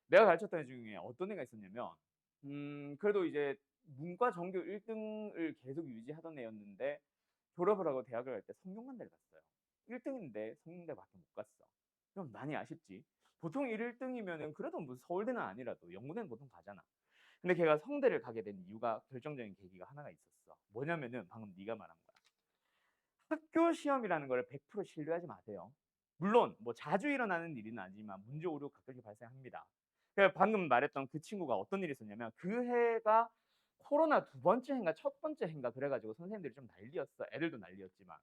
내가 가르쳤던 애 중에 어떤 애가 있었냐면 그래도 이제 문과 전교 1등을 계속 유지하던 애였는데 졸업을 하고 대학을 갈 때 성균관대를 갔어요. 1등인데 성균관대밖에 못 갔어. 그럼 많이 아쉽지. 보통 1등이면은 그래도 뭐 서울대는 아니라도 연구대는 보통 가잖아. 근데 걔가 성대를 가게 된 이유가 결정적인 계기가 하나가 있었어. 뭐냐면은 방금 네가 말한 거야. 학교 시험이라는 걸 100% 신뢰하지 마세요. 물론 뭐 자주 일어나는 일은 아니지만 문제 오류 가끔씩 발생합니다. 방금 말했던 그 친구가 어떤 일이 있었냐면 그 해가 코로나 두 번째 해인가 첫 번째 해인가 그래가지고 선생님들이 좀 난리였어. 애들도 난리였지만.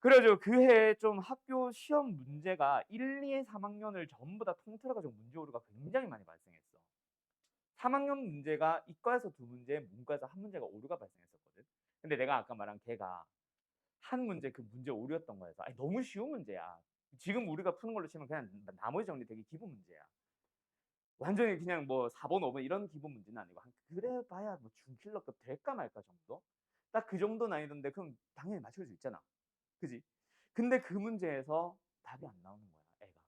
그래가지고 그 해에 좀 학교 시험 문제가 1, 2, 3학년을 전부 다 통틀어가지고 문제 오류가 굉장히 많이 발생했어. 3학년 문제가 이과에서 2문제, 문과에서 1문제가 오류가 발생했었거든. 근데 내가 아까 말한 걔가 한 문제 그 문제 오류였던 거여서 아니, 너무 쉬운 문제야. 지금 우리가 푸는 걸로 치면 그냥 나머지 정리 되게 기본 문제야. 완전히 그냥 뭐 4번, 5번 이런 기본 문제는 아니고 한 그래 봐야 뭐 중킬러급 될까 말까 정도? 딱 그 정도 난이도인데 그럼 당연히 맞출 수 있잖아. 그지? 근데 그 문제에서 답이 안 나오는 거야, 애가.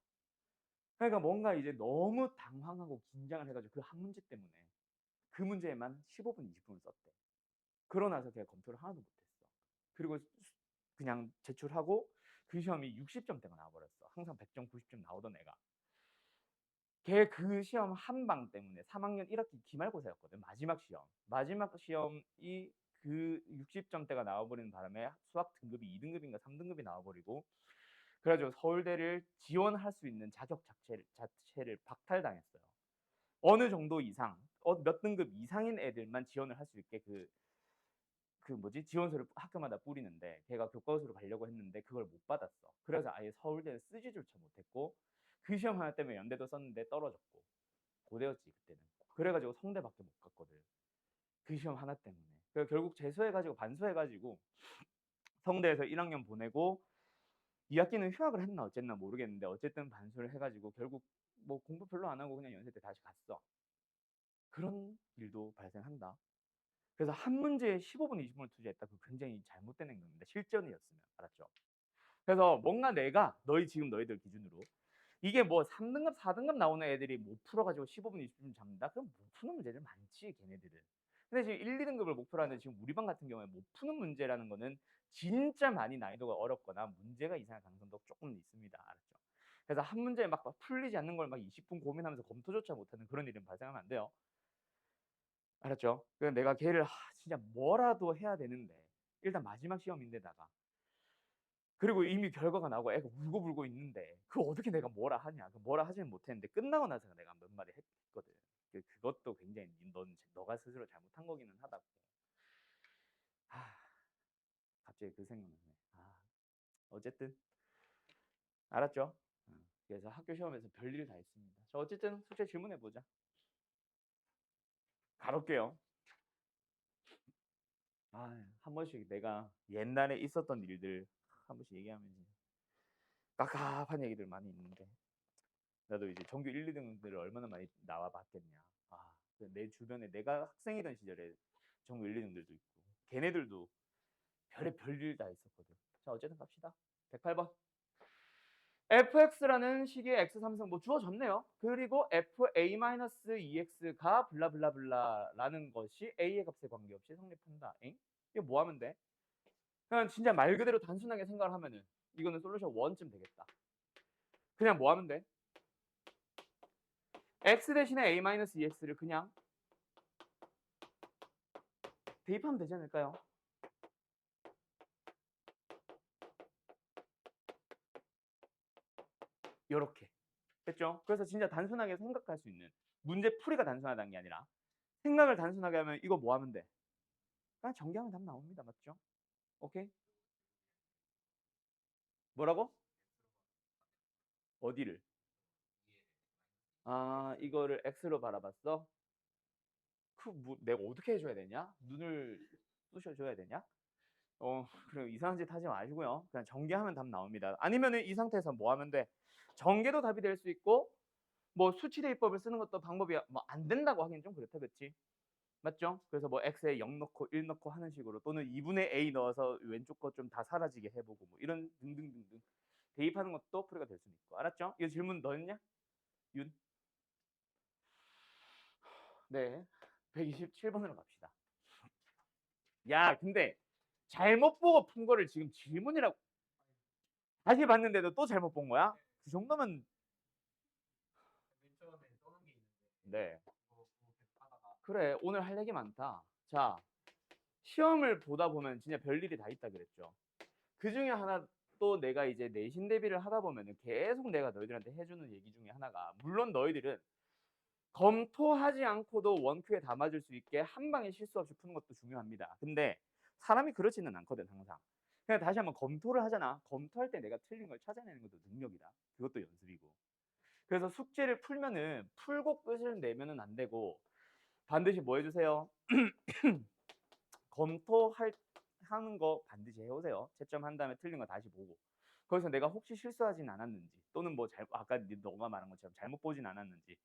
그러니까 뭔가 이제 너무 당황하고 긴장을 해가지고 그 한 문제 때문에 그 문제에만 15분, 20분을 썼대. 그러고 나서 걔가 검토를 하나도 못했어. 그리고 그냥 제출하고 그 시험이 60점대가 나와버렸어. 항상 100점, 90점 나오던 애가. 걔 그 시험 한 방 때문에 3학년 1학기 기말고사였거든. 마지막 시험. 마지막 시험이 그 60점대가 나와버리는 바람에 수학 등급이 2등급인가 3등급이 나와버리고 그래가지고 서울대를 지원할 수 있는 자격 자체를 박탈당했어요. 어느 정도 이상, 몇 등급 이상인 애들만 지원을 할 수 있게 그 뭐지 지원서를 학교마다 뿌리는데 걔가 교과서로 가려고 했는데 그걸 못 받았어. 그래서 아예 서울대를 쓰지조차 못했고 그 시험 하나 때문에 연대도 썼는데 떨어졌고 고대였지 그때는. 그래가지고 성대밖에 못 갔거든. 그 시험 하나 때문에. 그래서 결국 재수해가지고 반수해가지고 성대에서 1학년 보내고 2학기는 휴학을 했나 어쨌나 모르겠는데 어쨌든 반수를 해가지고 결국 뭐 공부 별로 안 하고 그냥 연세 때 다시 갔어. 그런 일도 발생한다. 그래서 한 문제에 15분, 20분을 투자했다. 그 굉장히 잘못된 행동입니다. 실전이었으면. 알았죠? 그래서 뭔가 내가 지금 너희들 기준으로 이게 뭐 3등급, 4등급 나오는 애들이 못 풀어가지고 15분, 20분 잡는다? 그럼 못 푸는 문제들 많지, 걔네들은. 근데 지금 1, 2등급을 못 풀었는데 지금 우리 반 같은 경우에 못 푸는 문제라는 거는 진짜 많이 난이도가 어렵거나 문제가 이상할 가능성도 조금 있습니다. 알았죠? 그래서 한 문제에 막 풀리지 않는 걸 막 20분 고민하면서 검토조차 못하는 그런 일은 발생하면 안 돼요. 알았죠? 그래서 내가 걔를 진짜 뭐라도 해야 되는데 일단 마지막 시험인데다가 그리고 이미 결과가 나오고 애가 울고불고 있는데 그거 어떻게 내가 뭐라 하냐. 뭐라 하지는 못했는데 끝나고 나서 내가 몇 마디 했거든. 그것도 굉장히 너가 스스로 잘못한 거기는 하다고. 갑자기 그 생각나네. 어쨌든 알았죠? 그래서 학교 시험에서 별일 다 했습니다. 자, 어쨌든 숙제 질문해보자. 가볼게요. 한 번씩 내가 옛날에 있었던 일들 한 번씩 얘기하면 깝깝한 얘기들 많이 있는데 나도 이제 전교 1, 2등들을 얼마나 많이 나와봤겠냐. 내 주변에 내가 학생이던 시절에 전교 1, 2등들도 있고 걔네들도 별일 다 있었거든. 자, 어쨌든 갑시다. 108번. fx라는 식의 x3승 뭐 주어졌네요. 그리고 fa-2x가 블라블라블라라는 것이 a의 값에 관계없이 성립한다. 이거 뭐 하면 돼? 그냥 진짜 말 그대로 단순하게 생각을 하면은 이거는 솔루션 1쯤 되겠다. 그냥 뭐 하면 돼? x 대신에 a-ex를 그냥 대입하면 되지 않을까요? 요렇게. 됐죠? 그래서 진짜 단순하게 생각할 수 있는 문제 풀이가 단순하다는 게 아니라 생각을 단순하게 하면 이거 뭐 하면 돼? 그냥 전개하면 답 나옵니다. 맞죠? 오케이? 뭐라고? 어디를? 이거를 x로 바라봤어? 내가 어떻게 해줘야 되냐? 눈을 쑤셔줘야 되냐? 그럼 이상한 짓 하지 마시고요. 그냥 전개하면 답 나옵니다. 아니면은 이 상태에서 뭐 하면 돼? 전개도 답이 될 수 있고 뭐 수치 대입법을 쓰는 것도 방법이 뭐 안 된다고 하긴 좀 그렇다, 그치? 맞죠? 그래서 뭐 x에 0 넣고 1 넣고 하는 식으로 또는 2분의 a 넣어서 왼쪽 거 좀 다 사라지게 해보고 뭐 이런 등등등등 대입하는 것도 풀이가 될 수는 있고. 알았죠? 이 질문 너였냐? 윤? 네. 127번으로 갑시다. 야, 근데 잘못 보고 푼 거를 지금 질문이라고 다시 봤는데도 또 잘못 본 거야? 그 정도면 네. 그래, 오늘 할 얘기 많다. 자, 시험을 보다 보면 진짜 별일이 다 있다 그랬죠. 그 중에 하나 또 내가 이제 내신 대비를 하다 보면은 계속 내가 너희들한테 해주는 얘기 중에 하나가, 물론 너희들은 검토하지 않고도 원큐에 담아줄 수 있게 한 방에 실수 없이 푸는 것도 중요합니다. 근데 사람이 그렇지는 않거든, 항상. 그냥 다시 한번 검토를 하잖아. 검토할 때 내가 틀린 걸 찾아내는 것도 능력이다. 그것도 연습이고. 그래서 숙제를 풀면은 풀고 끝을 내면은 안 되고, 반드시 뭐 해주세요? 하는 거 반드시 해오세요. 채점한 다음에 틀린 거 다시 보고. 거기서 내가 혹시 실수하진 않았는지, 또는 뭐 아까 너가 말한 것처럼 잘못 보진 않았는지,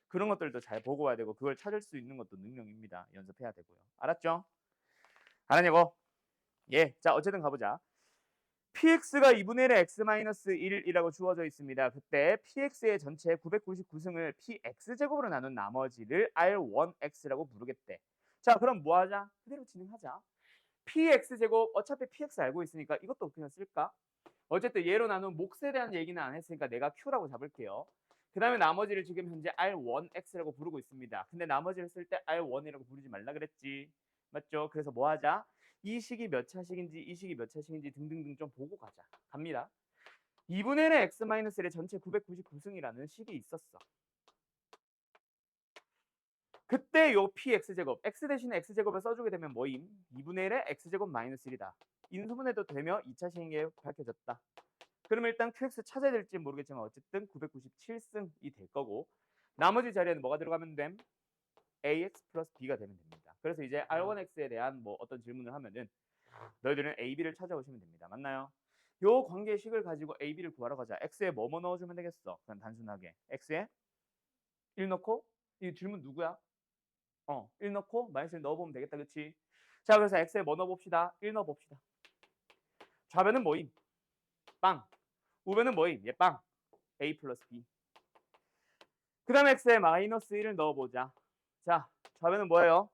그런 것들도 잘 보고 와야 되고, 그걸 찾을 수 있는 것도 능력입니다. 연습해야 되고요. 알았죠? 알았냐고? 예. 자, 어쨌든 가보자. px가 2분의 1의 x-1이라고 주어져 있습니다. 그때 px의 전체 999승을 px제곱으로 나눈 나머지를 r1x라고 부르겠대. 자, 그럼 뭐 하자? 그대로 진행하자. px제곱, 어차피 px 알고 있으니까 이것도 그냥 쓸까? 어쨌든 얘로 나눈 몫에 대한 얘기는 안 했으니까 내가 q라고 잡을게요. 그 다음에 나머지를 지금 현재 r1x라고 부르고 있습니다. 근데 나머지를 쓸 때 r1이라고 부르지 말라 그랬지. 맞죠? 그래서 뭐 하자? 이 식이 몇 차식인지 이 식이 몇 차식인지 등등등 좀 보고 가자. 갑니다. 2분의 1의 x-1의 전체 999승이라는 식이 있었어. 그때 요 px제곱, x 대신에 x제곱을 써주게 되면 뭐임? 2분의 1의 x제곱 마이너스 1이다. 인수분해도 되며 2차식인 게 밝혀졌다. 그러면 일단 qx 찾아야 될지 모르겠지만 어쨌든 997승이 될 거고, 나머지 자리에는 뭐가 들어가면 됨? ax 플러스 b가 되면 됩니다. 그래서 이제 r1x에 대한 뭐 어떤 질문을 하면은 너희들은 a, b를 찾아오시면 됩니다. 맞나요? 요 관계식을 가지고 a, b를 구하러 가자. x에 뭐뭐 넣어주면 되겠어? 그냥 단순하게 x에 1 넣고, 이 질문 누구야? 1 넣고 마이너스 1 넣어보면 되겠다, 그치? 자, 그래서 x에 뭐 넣어봅시다. 1 넣어봅시다. 좌변은 뭐임? 빵. 우변은 뭐임? 예, 빵. a 플러스 b. 그 다음에 x에 마이너스 1을 넣어보자. 자, 좌변은 뭐예요?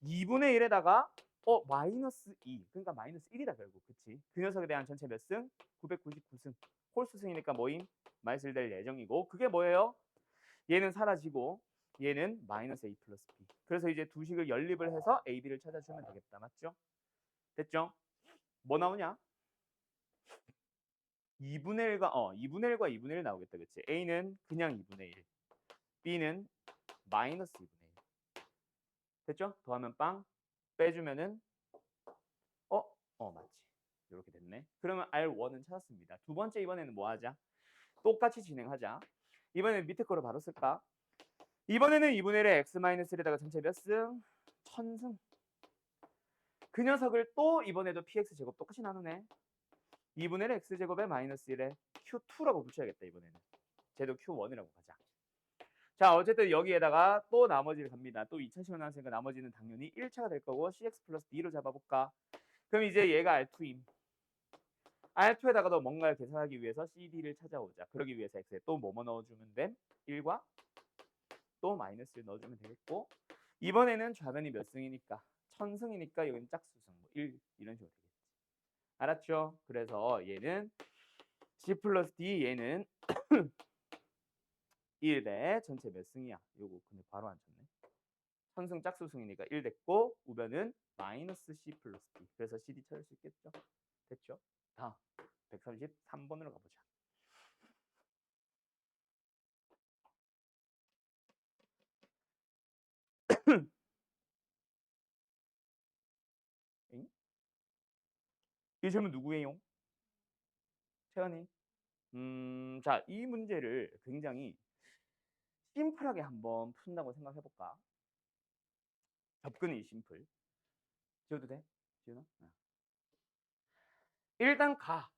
2분의 1에다가 마이너스 2. 그러니까 마이너스 1이다 결국. 그치? 그 녀석에 대한 전체 몇 승? 999승. 홀수승이니까 뭐임? 마이너스 1 될 예정이고, 그게 뭐예요? 얘는 사라지고 얘는 마이너스 a 플러스 b. 그래서 이제 두 식을 연립을 해서 a, b를 찾아주면 되겠다. 맞죠? 됐죠? 뭐 나오냐? 2분의 1과 2분의 1 나오겠다. 그치? a는 그냥 2분의 1. b는 마이너스 2분의 1. 됐죠? 더하면 빵. 빼주면은 맞지. 이렇게 됐네. 그러면 R1은 찾았습니다. 두 번째 이번에는 뭐 하자? 똑같이 진행하자. 이번에는 밑에 거를 바로 쓸까? 이번에는 2분의 1의 x-1에다가 전체 몇 승? 1000승. 그 녀석을 또 이번에도 px제곱 똑같이 나누네. 2분의 1 x제곱에 마이너스 1에 q2라고 붙여야겠다. 이번에는. 쟤도 q1이라고 가자. 자, 어쨌든 여기에다가 또 나머지를 갑니다. 또 2차식으로 나왔으니까 나머지는 당연히 1차가 될 거고 cx 플러스 d로 잡아볼까? 그럼 이제 얘가 R2임. R2에다가도 뭔가를 계산하기 위해서 CD를 찾아오자. 그러기 위해서 X에 또 뭐뭐 넣어주면 됨? 1과 또 마이너스를 넣어주면 되겠고, 이번에는 좌변이 몇 승이니까 1000승이니까 여기는 짝수승 뭐 1 이런 식으로 되겠지. 알았죠? 그래서 얘는 G 플러스 D, 얘는 1의 전체 몇 승이야? 요거 근데 바로 안 쳤네. 1000승 짝수승이니까 1 됐고, 우변은 마이너스 C 플러스 D. 그래서 CD 찾을 수 있겠죠? 됐죠? 다음 133번으로 가보자. 이 질문 누구예요? 채연이. 자, 이 문제를 굉장히 심플하게 한번 푼다고 생각해볼까? 접근이 심플. 지워도 돼? 지우나? 일단 가.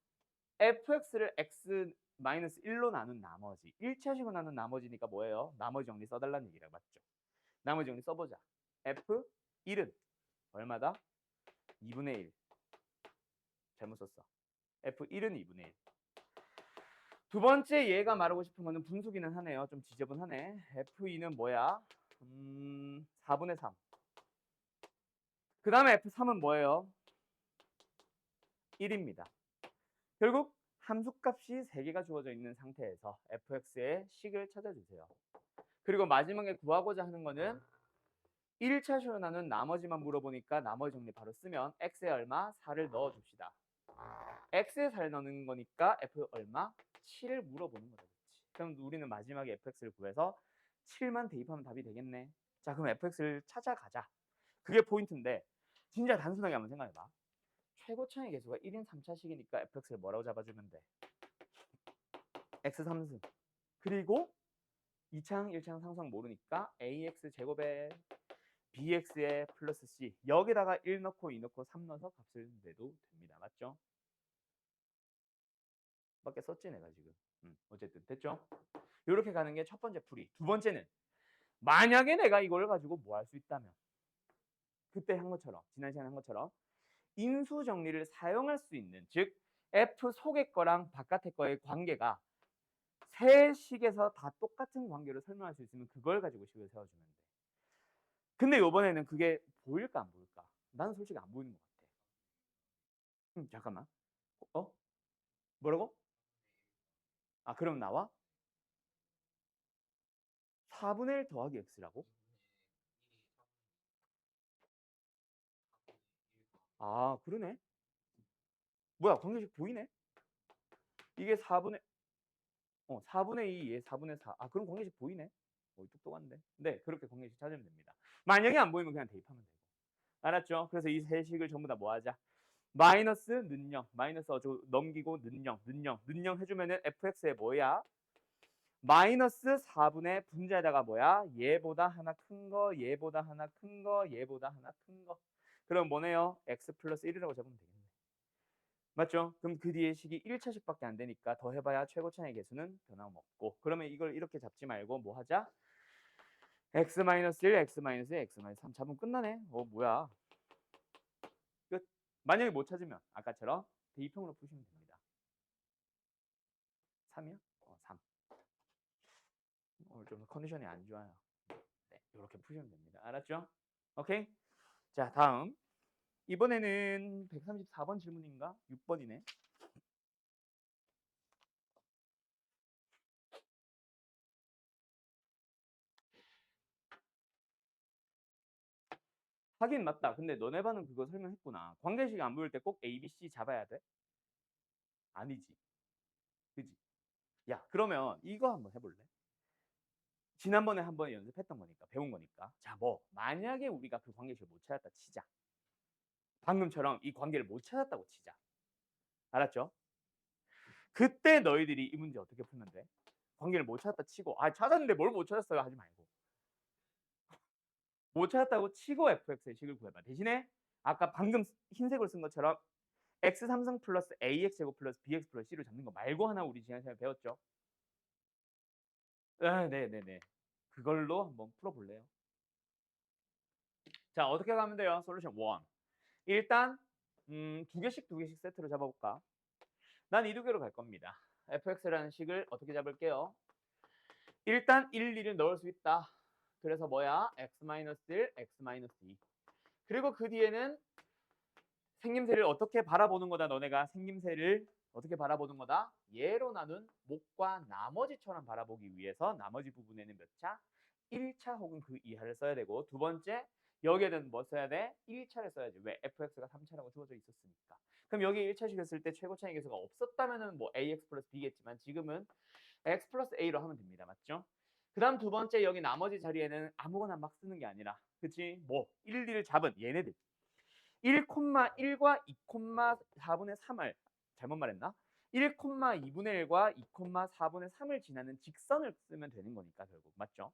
fx를 x 마이너스 1로 나눈 나머지. 1차식으로 나눈 나머지니까 뭐예요? 나머지 정리 써달라는 얘기라 맞죠? 나머지 정리 써보자. F1은 얼마다? 2분의 1. 잘못 썼어. F1은 2분의 1. 두 번째 얘가 말하고 싶은 거는 분수기는 하네요. 좀 지저분하네. F2는 뭐야? 4분의 3. 그 다음에 F3은 뭐예요? 1입니다. 결국 함수값이 3개가 주어져 있는 상태에서 fx의 식을 찾아주세요. 그리고 마지막에 구하고자 하는 거는 1차식으로 나눈 나머지만 물어보니까 나머지 정리 바로 쓰면 x에 얼마? 4를 넣어줍시다. x에 4를 넣는 거니까 f 얼마? 7을 물어보는 거죠. 그럼 우리는 마지막에 fx를 구해서 7만 대입하면 답이 되겠네. 자, 그럼 fx를 찾아가자. 그게 포인트인데 진짜 단순하게 한번 생각해봐. 최고차의 개수가 1인 3차식이니까 fx를 뭐라고 잡아주면 돼? x 3승. 그리고 2차항, 1차항 상수항 모르니까 ax 제곱에 bx에 플러스 c. 여기다가 1 넣고 2 넣고 3 넣어서 값을 내도 됩니다. 맞죠? 밖에 썼지 내가 지금. 어쨌든 됐죠? 이렇게 가는 게 첫 번째 풀이. 두 번째는 만약에 내가 이걸 가지고 뭐 할 수 있다면 그때 한 것처럼 지난 시간에 한 것처럼 인수 정리를 사용할 수 있는 즉 f 속의 거랑 바깥의 거의 관계가 세 식에서 다 똑같은 관계로 설명할 수 있으면 그걸 가지고 식을 세워주면 돼. 근데 이번에는 그게 보일까 안 보일까? 나는 솔직히 안 보이는 것 같아. 잠깐만. 어? 뭐라고? 아, 그럼 나와? 4분의 1 더하기 x라고? 아, 그러네. 뭐야, 관계식 보이네? 이게 4분의 2, 얘 4분의 4. 아, 그럼 관계식 보이네? 똑똑한데? 네, 그렇게 관계식 찾으면 됩니다. 만약에 안 보이면 그냥 대입하면 되고. 알았죠? 그래서 이 세 식을 전부 다 뭐 하자? 마이너스 는영, 마이너스 넘기고 는영 해주면은 fx의 뭐야? 마이너스 4분의 분자에다가 뭐야? 얘보다 하나 큰 거, 얘보다 하나 큰 거, 얘보다 하나 큰 거. 그럼 뭐네요? x 플러스 1이라고 잡으면 되겠네. 맞죠? 그럼 그 뒤에 식이 1차식밖에 안 되니까 더해봐야 최고차의 개수는 변함없고. 그러면 이걸 이렇게 잡지 말고 뭐 하자? x-1, x-1, x-3 잡으면 끝나네. 뭐야? 끝. 만약에 못 찾으면 아까처럼 대입형으로 푸시면 됩니다. 3이요? 3. 오늘 좀 컨디션이 안 좋아요. 네, 이렇게 푸시면 됩니다. 알았죠? 오케이? 자, 다음. 이번에는 134번 질문인가? 6번이네. 하긴 맞다. 근데 너네 반은 그거 설명했구나. 관계식이 안 보일 때 꼭 A, B, C 잡아야 돼? 아니지. 그지? 야, 그러면 이거 한번 해볼래? 지난번에 한번 연습했던 거니까, 배운 거니까. 자, 만약에 우리가 그 관계식을 못 찾았다 치자. 방금처럼 이 관계를 못 찾았다고 치자. 알았죠? 그때 너희들이 이 문제 어떻게 풀면 돼? 관계를 못 찾았다 치고, 찾았는데 뭘 못 찾았어요? 하지 말고. 못 찾았다고 치고 fx의 식을 구해봐. 대신에 아까 방금 흰색으로 쓴 것처럼 x 3승 플러스 ax 제곱 플러스 bx 플러스 c를 잡는 거 말고 하나 우리 지난 시간에 배웠죠? 네네네. 그걸로 한번 풀어볼래요? 자, 어떻게 가면 돼요? 솔루션 1. 일단 두 개씩 세트로 잡아볼까? 난 이 두 개로 갈 겁니다. fx라는 식을 어떻게 잡을게요? 일단 1, 2를 넣을 수 있다. 그래서 뭐야? x-1, x-2. 그리고 그 뒤에는 생김새를 어떻게 바라보는 거다. 너네가 생김새를 어떻게 바라보는 거다? 얘로 나눈 목과 나머지처럼 바라보기 위해서 나머지 부분에는 몇 차? 1차 혹은 그 이하를 써야 되고 두 번째 여기에는 뭐 써야 돼? 1차를 써야지. 왜? fx가 3차라고 주어져 있었으니까. 그럼 여기 1차식 했을 때 최고차의 개수가 없었다면은 뭐 ax 플러스 b겠지만 지금은 x 플러스 a로 하면 됩니다. 맞죠? 그 다음 두 번째 여기 나머지 자리에는 아무거나 막 쓰는 게 아니라 그치? 1, 2를 잡은 얘네들 1,1과 2,4분의 3을 잘못 말했나? 1,2분의 1과 2,4분의 3을 지나는 직선을 쓰면 되는 거니까 결국 맞죠?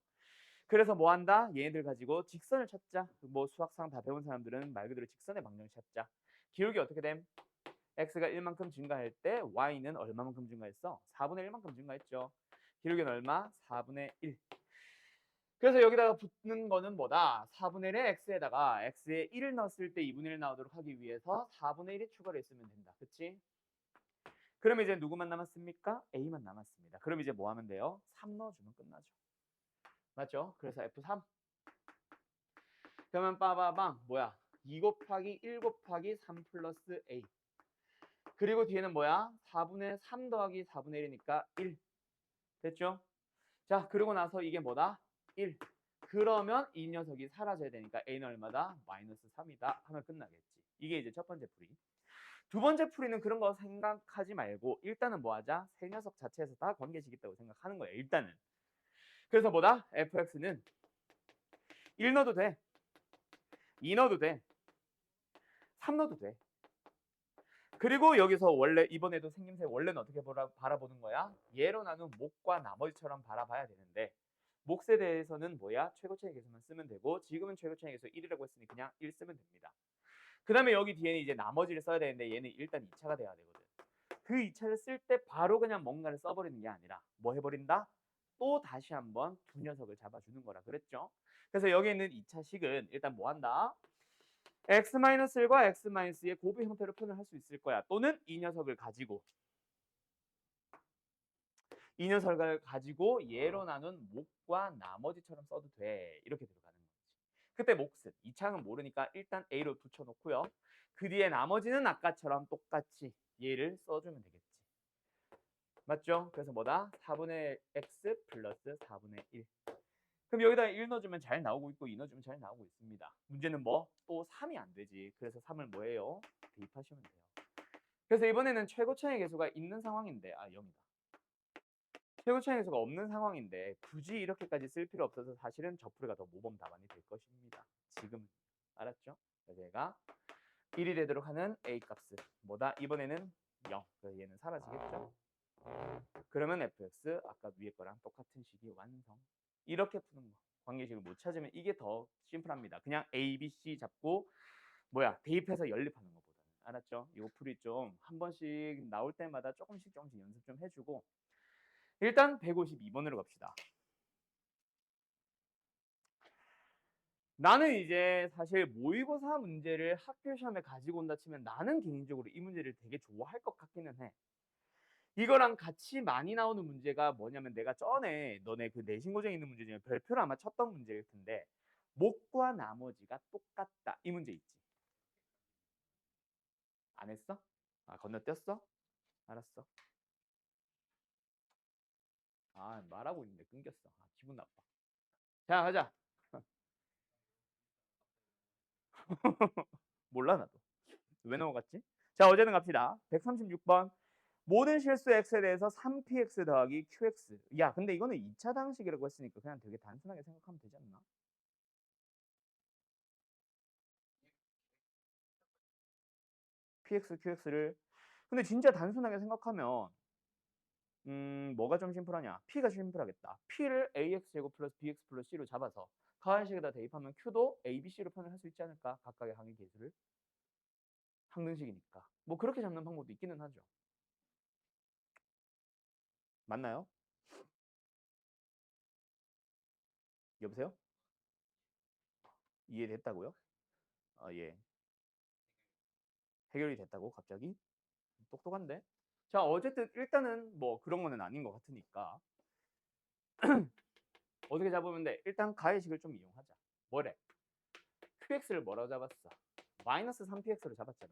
그래서 뭐 한다? 얘네들 가지고 직선을 찾자. 수학상 다 배운 사람들은 말 그대로 직선의 방정식 찾자. 기울기 어떻게 됨? x가 1만큼 증가할 때 y는 얼마만큼 증가했어? 4분의 1만큼 증가했죠. 기울기는 얼마? 4분의 1. 그래서 여기다가 붙는 거는 뭐다? 4분의 1의 x에다가 x에 1을 넣었을 때 2분의 1 나오도록 하기 위해서 4분의 1에 추가를 했으면 된다. 그치? 그럼 이제 누구만 남았습니까? a만 남았습니다. 그럼 이제 뭐 하면 돼요? 3 넣어주면 끝나죠. 맞죠? 그래서 F3. 그러면 빠바방 뭐야? 2 곱하기 1 곱하기 3 플러스 a. 그리고 뒤에는 뭐야? 4분의 3 더하기 4분의 1이니까 1. 됐죠? 자, 그러고 나서 이게 뭐다? 1. 그러면 이 녀석이 사라져야 되니까 a는 얼마다? 마이너스 3이다 하면 끝나겠지. 이게 이제 첫 번째 풀이. 두 번째 풀이는 그런 거 생각하지 말고 일단은 뭐 하자? 세 녀석 자체에서 다 관계식 있다고 생각하는 거예요. 일단은. 그래서 뭐다? fx는 1 넣어도 돼. 2 넣어도 돼. 3 넣어도 돼. 그리고 여기서 원래 이번에도 생김새 원래는 어떻게 바라보는 거야? 예로 나눈 목과 나머지처럼 바라봐야 되는데 몫에 대해서는 뭐야? 최고차의 계수만 쓰면 되고 지금은 최고차의 계수 1이라고 했으니 그냥 1 쓰면 됩니다. 그 다음에 여기 뒤에는 이제 나머지를 써야 되는데 얘는 일단 2차가 돼야 되거든. 그 2차를 쓸 때 바로 그냥 뭔가를 써버리는 게 아니라 뭐 해버린다? 또 다시 한번 두 녀석을 잡아주는 거라 그랬죠. 그래서 여기 있는 2차식은 일단 뭐 한다? x-1과 x-의 곱의 형태로 표현을 할 수 있을 거야. 또는 이 녀석을 가지고 예로 나눈 목과 나머지처럼 써도 돼. 이렇게 들어가는 거지. 그때 몫은 2차는 모르니까 일단 a로 붙여놓고요. 그 뒤에 나머지는 아까처럼 똑같이 얘를 써주면 되겠지. 맞죠? 그래서 뭐다? 4분의 x 플러스 4분의 1. 그럼 여기다 1 넣어주면 잘 나오고 있고 2 넣어주면 잘 나오고 있습니다. 문제는 뭐? 또 3이 안 되지. 그래서 3을 뭐예요? 대입하시면 돼요. 그래서 이번에는 최고차의 계수가 있는 상황인데 0이다. 최고차의 계수가 없는 상황인데 굳이 이렇게까지 쓸 필요 없어서 사실은 저 풀이가 더 모범 답안이 될 것입니다. 지금 알았죠? 그래서 얘가 1이 되도록 하는 a 값은 뭐다? 이번에는 0. 그래서 얘는 사라지겠죠? 그러면 fx 아까 위에 거랑 똑같은 식이 완성. 이렇게 푸는 거. 관계식을 못 찾으면 이게 더 심플합니다. 그냥 a, b, c 잡고 대입해서 연립하는 것보다는. 알았죠? 이 풀이 좀 한 번씩 나올 때마다 조금씩 연습 좀 해주고 일단 152번으로 갑시다. 나는 이제 사실 모의고사 문제를 학교 시험에 가지고 온다 치면 나는 개인적으로 이 문제를 되게 좋아할 것 같기는 해. 이거랑 같이 많이 나오는 문제가 뭐냐면 내가 전에 너네 그 내신고정에 있는 문제 중에 별표를 아마 쳤던 문제일 텐데 목과 나머지가 똑같다. 이 문제 있지. 안 했어? 건너뛰었어? 알았어. 말하고 있는데 끊겼어. 기분 나빠. 자, 가자. 몰라 나도. 왜 넘어갔지? 자, 어제는 갑시다. 136번. 모든 실수 x에 대해서 3px 더하기 qx. 야, 근데 이거는 2차 방식이라고 했으니까 그냥 되게 단순하게 생각하면 되지 않나? px, qx를. 근데 진짜 단순하게 생각하면 뭐가 좀 심플하냐? p가 심플하겠다. p를 ax제곱 플러스 bx 플러스 c로 잡아서 가한식에다 대입하면 q도 a, b, c로 표현을 할 수 있지 않을까? 각각의 항의 계수를. 항등식이니까. 뭐 그렇게 잡는 방법도 있기는 하죠. 맞나요? 여보세요? 이해됐다고요? 예. 해결이 됐다고 갑자기? 똑똑한데? 자, 어쨌든 일단은 뭐 그런 거는 아닌 것 같으니까 어떻게 잡으면 돼? 일단 가해식을 좀 이용하자. 뭐래? qx를 뭐라고 잡았어? 마이너스 3px로 잡았잖아.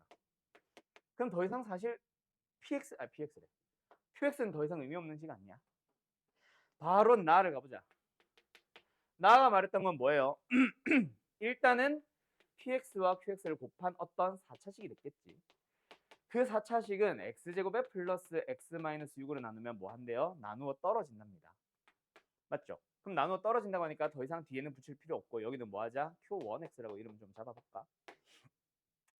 그럼 더 이상 사실 px래. qx는 더 이상 의미 없는 식 아니야? 바로 나를 가보자. 나가 말했던 건 뭐예요? 일단은 px와 qx를 곱한 어떤 4차식이 됐겠지. 그 4차식은 x제곱에 플러스 x-6으로 나누면 뭐 한대요? 나누어 떨어진답니다. 맞죠? 그럼 나누어 떨어진다고 하니까 더 이상 뒤에는 붙일 필요 없고 여기는 뭐 하자? q1x라고 이름 좀 잡아볼까?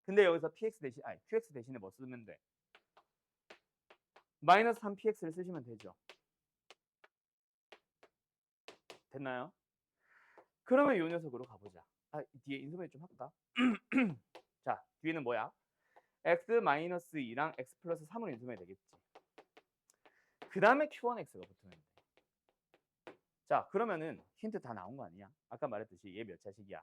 근데 여기서 qx 대신에 뭐 쓰면 돼? 마이너스 3px를 쓰시면 되죠. 됐나요? 그러면 이 녀석으로 가보자. 뒤에 인수분해 좀 할까? 자, 뒤에는 뭐야? x-2랑 x 플러스 3을 인수하면 되겠지. 그 다음에 q1x가 붙으면 돼. 자, 그러면은 힌트 다 나온 거 아니야? 아까 말했듯이 얘 몇 차식이야?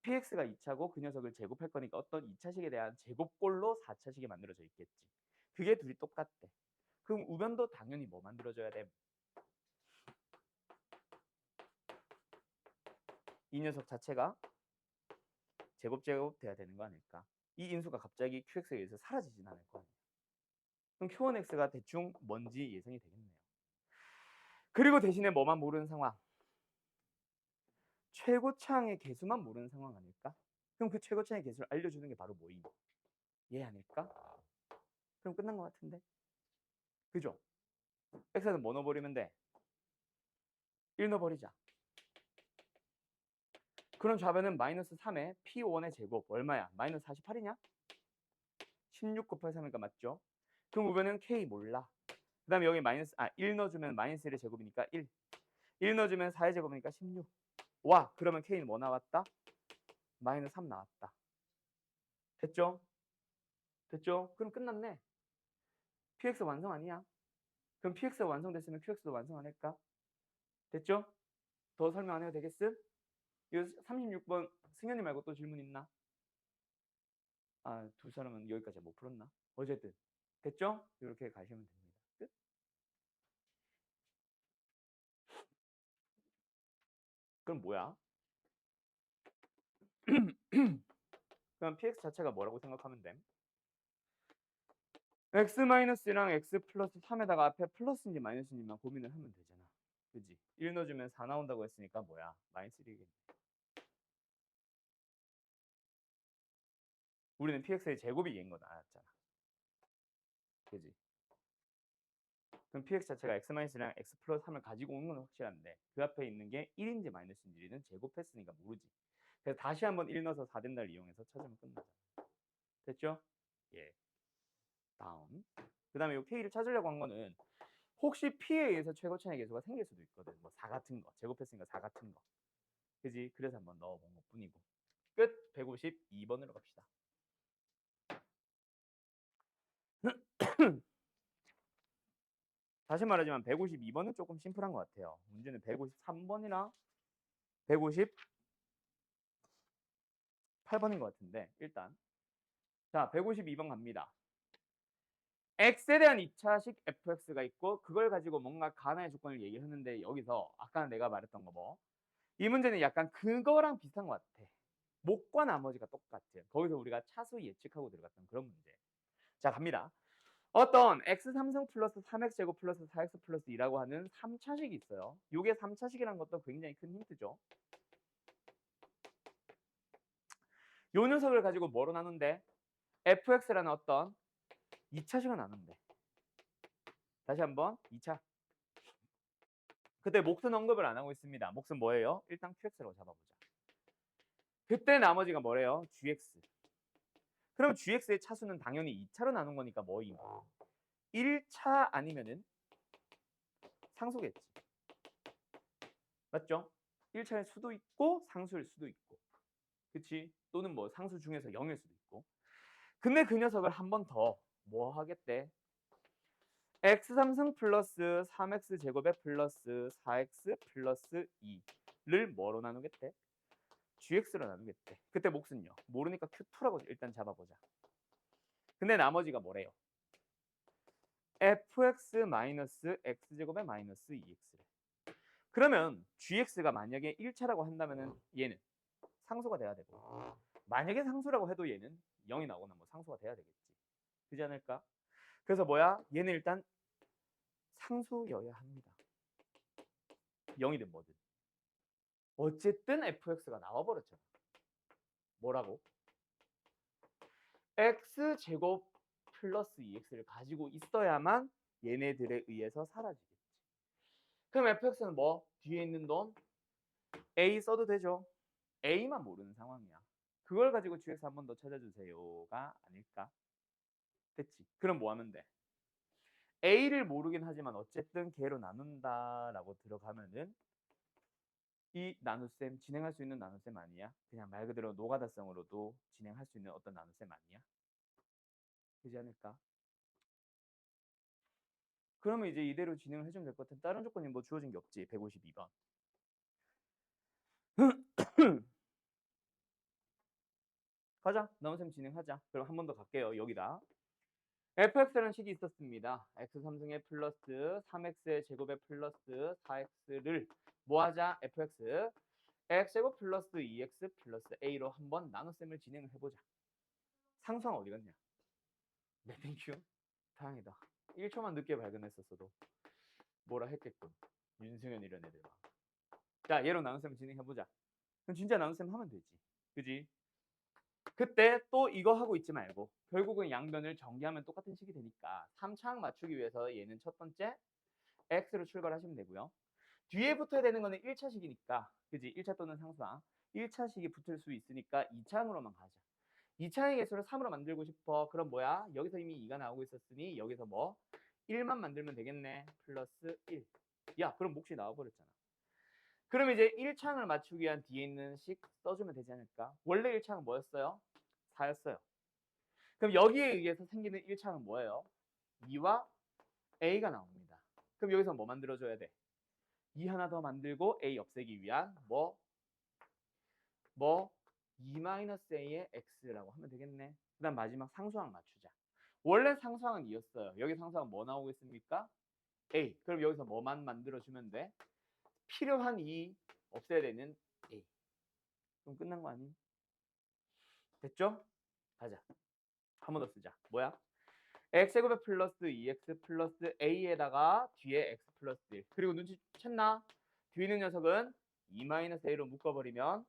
px가 2차고 그 녀석을 제곱할 거니까 어떤 2차식에 대한 제곱꼴로 4차식이 만들어져 있겠지. 그게 둘이 똑같대. 그럼 우변도 당연히 뭐 만들어줘야 돼? 이 녀석 자체가 제곱 돼야 되는 거 아닐까? 이 인수가 갑자기 qx에 의해서 사라지진 않을 거 아니야. 그럼 q1x가 대충 뭔지 예상이 되겠네요. 그리고 대신에 뭐만 모르는 상황? 최고차항의 개수만 모르는 상황 아닐까? 그럼 그 최고차항의 개수를 알려주는 게 바로 뭐임? 얘 아닐까? 그럼 끝난 것 같은데? 그죠? x는 뭐 넣어버리면 돼? 1 넣어버리자. 그럼 좌변은 마이너스 3의 p1의 제곱 얼마야? 마이너스 48이냐? 16 곱하기 3이니까 맞죠? 그럼 우변은 k 몰라. 그 다음에 여기 1 넣어주면 마이너스 1의 제곱이니까 1 넣어주면 4의 제곱이니까 16. 와, 그러면 k는 뭐 나왔다? 마이너스 3 나왔다. 됐죠? 됐죠? 그럼 끝났네. px 완성 아니야? 그럼 px가 완성됐으면 qx도 완성 안 할까? 됐죠? 더 설명 안 해도 되겠음? 이 36번 승현이 말고 또 질문 있나? 아, 두 사람은 여기까지 못 풀었나? 어쨌든 됐죠? 이렇게 가시면 됩니다. 끝. 그럼 뭐야? 그럼 px 자체가 뭐라고 생각하면 돼? x-랑 x 플러스 3에다가 앞에 플러스인지 마이너스인지만 고민을 하면 되잖아. 그지? 1 넣어주면 4 나온다고 했으니까 뭐야? 마이너스 1이겠네. 우리는 px의 제곱이 얘인 거 나왔잖아. 그지? 그럼 px 자체가 x-랑 x 플러스 3을 가지고 오는 건 확실한데 그 앞에 있는 게 1인지 마이너스인지는 제곱했으니까 모르지. 그래서 다시 한번 1 넣어서 4된다를 이용해서 찾으면 끝나잖아. 됐죠? 예. 다음. 그 다음에 이 k를 찾으려고 한 거는 혹시 p에 의해서 최고차의 계수가 생길 수도 있거든. 뭐 4 같은 거. 제곱했으니까 4 같은 거. 그지? 그래서 한번 넣어본 것 뿐이고. 끝. 152번으로 갑시다. 다시 말하지만 152번은 조금 심플한 것 같아요. 문제는 153번이랑 158번인 것 같은데 일단 자 152번 갑니다. x에 대한 2차식 fx가 있고 그걸 가지고 뭔가 가나의 조건을 얘기했는데 여기서 아까 내가 말했던 거 뭐? 이 문제는 약간 그거랑 비슷한 것 같아. 목과 나머지가 똑같아요. 거기서 우리가 차수 예측하고 들어갔던 그런 문제. 자 갑니다. 어떤 x3승 플러스 3x제곱 플러스 4x 플러스 2라고 하는 3차식이 있어요. 이게 3차식이라는 것도 굉장히 큰 힌트죠. 요 녀석을 가지고 뭐로 나눈대? fx라는 어떤 2차식을 나눈대. 다시 한번 2차. 그때 몫은 언급을 안 하고 있습니다. 몫은 뭐예요? 일단 qx라고 잡아보자. 그때 나머지가 뭐래요? gx. 그럼 gx의 차수는 당연히 2차로 나눈 거니까 뭐임? 1차 아니면은 상수겠지. 맞죠? 1차일 수도 있고 상수일 수도 있고. 그치? 또는 뭐 상수 중에서 0일 수도 있고. 근데 그 녀석을 한 번 더 뭐 하겠대? x3승 플러스 3x 제곱에 플러스 4x 플러스 2를 뭐로 나누겠대? gx로 나누겠대. 그때 몫은요. 모르니까 q2라고 일단 잡아보자. 근데 나머지가 뭐래요? fx 마이너스 x제곱에 마이너스 2x래. 그러면 gx가 만약에 1차라고 한다면은 얘는 상수가 돼야 되고 만약에 상수라고 해도 얘는 0이 나오거나 뭐 상수가 돼야 되겠지. 그지 않을까? 그래서 뭐야? 얘는 일단 상수여야 합니다. 0이든 뭐든. 어쨌든 fx가 나와버렸잖아. 뭐라고? x제곱 플러스 2x를 가지고 있어야만 얘네들에 의해서 사라지겠지. 그럼 fx는 뭐? 뒤에 있는 놈 a 써도 되죠. a만 모르는 상황이야. 그걸 가지고 gx 한 번 더 찾아주세요가 아닐까? 됐지. 그럼 뭐 하면 돼? a를 모르긴 하지만 어쨌든 걔로 나눈다라고 들어가면은 이 나눗셈 진행할 수 있는 나눗셈 아니야? 그냥 말 그대로 노가다성으로도 진행할 수 있는 어떤 나눗셈 아니야? 되지 않을까? 그러면 이제 이대로 진행을 해주면 될 것 같아. 다른 조건이 뭐 주어진 게 없지. 152번. 가자. 나눗셈 진행하자. 그럼 한 번 더 갈게요. 여기다. fx라는 식이 있었습니다. x 3승의 플러스 3x의 제곱의 플러스 4x를 뭐하자? fx x제곱 플러스 2x 플러스 a로 한번 나눗셈을 진행을 해보자. 상수항 어디 갔냐? 네, 땡큐. 다행이다. 1초만 늦게 발견했었어도 뭐라 했겠군. 윤승현 이런 애들 막. 자, 얘로 나눗셈을 진행해보자. 그럼 진짜 나눗셈 하면 되지. 그지? 그때 또 이거 하고 있지 말고 결국은 양변을 정리하면 똑같은 식이 되니까 3차항 맞추기 위해서 얘는 첫 번째 x로 출발하시면 되고요. 뒤에 붙어야 되는 거는 1차식이니까 그지? 1차 또는 상수항 1차식이 붙을 수 있으니까 2차항으로만 가자. 2차항의 개수를 3으로 만들고 싶어. 그럼 뭐야? 여기서 이미 2가 나오고 있었으니 여기서 뭐 1만 만들면 되겠네. 플러스 1. 야, 그럼 몫이 나와버렸잖아. 그럼 이제 1차항을 맞추기 위한 뒤에 있는 식 써주면 되지 않을까? 원래 1차항은 뭐였어요? 4였어요. 그럼 여기에 의해서 생기는 1차항은 뭐예요? 2와 a가 나옵니다. 그럼 여기서 뭐 만들어줘야 돼? 2 하나 더 만들고 a 없애기 위한 2-a의 x라고 하면 되겠네. 그 다음 마지막 상수항 맞추자. 원래 상수항은 2였어요. 여기 상수항 뭐 나오겠습니까? a. 그럼 여기서 뭐만 만들어주면 돼? 필요한 2 없애야 되는 a. 그럼 끝난 거 아니? 됐죠? 가자. 한 번 더 쓰자. 뭐야? x제곱에 플러스 2x 플러스 a에다가 뒤에 x 플러스 1. 그리고 눈치챘나? 뒤에 있는 녀석은 2-a로 묶어버리면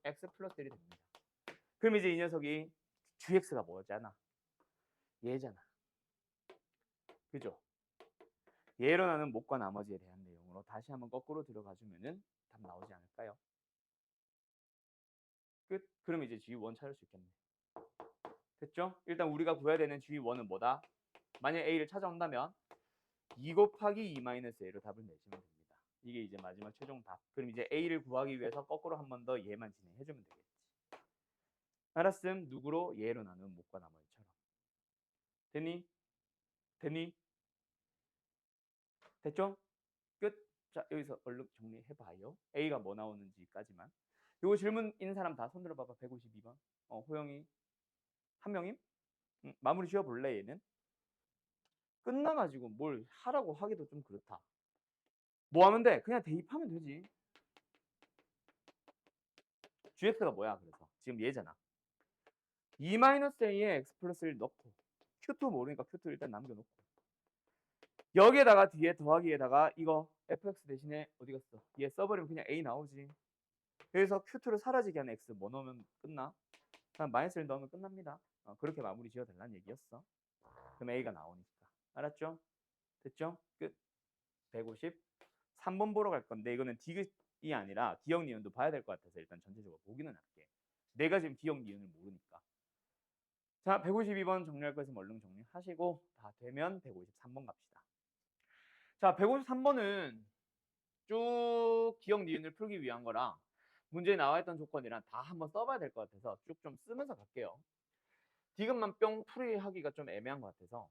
x 플러스 1이 됩니다. 그럼 이제 이 녀석이 gx가 뭐잖아? 얘잖아. 그죠? 얘로 나는 몫과 나머지에 대한 내용으로 다시 한번 거꾸로 들어가주면은 답 나오지 않을까요? 끝. 그럼 이제 G1 찾을 수 있겠네. 됐죠? 일단 우리가 구해야 되는 G1은 뭐다? 만약 A를 찾아온다면 2 곱하기 2-A로 답을 내시면 됩니다. 이게 이제 마지막 최종 답. 그럼 이제 A를 구하기 위해서 거꾸로 한 번 더 얘만 진행해주면 되겠지. 알았음. 누구로? 얘로 나눈 몫과 나머지처럼. 됐니? 됐니? 됐죠? 끝. 자, 여기서 얼른 정리해봐요. A가 뭐 나오는지까지만. 요거 질문인 사람 다 손들어 봐봐. 152번. 호영이 한 명임? 마무리 지어볼래 얘는? 끝나가지고 뭘 하라고 하기도 좀 그렇다. 뭐 하면 돼? 그냥 대입하면 되지. gx가 뭐야? 그래서 지금 얘잖아. 2-a에 x 플러스 1 넣고 q2 모르니까 q2 일단 남겨놓고 여기에다가 뒤에 더하기에다가 이거 fx 대신에 어디 갔어? 얘 써버리면 그냥 a 나오지. 그래서 q2를 사라지게 하는 x 뭐 넣으면 끝나? 그냥 마이너스를 넣으면 끝납니다. 그렇게 마무리 지어달라는 얘기였어. 그럼 a가 나오니까. 알았죠? 됐죠? 끝. 153번 보러 갈 건데 이거는 디귿이 아니라 기억 니은도 봐야 될 것 같아서 일단 전체적으로 보기는 할게. 내가 지금 기억 니은을 모르니까. 자, 152번 정리할 거에서 얼른 정리하시고 다 되면 153번 갑시다. 자, 153번은 쭉 기억 니은을 풀기 위한 거랑 문제에 나와 있던 조건이랑 다 한번 써봐야 될 것 같아서 쭉 좀 쓰면서 갈게요. 디귿만 뿅 풀이하기가 좀 애매한 것 같아서.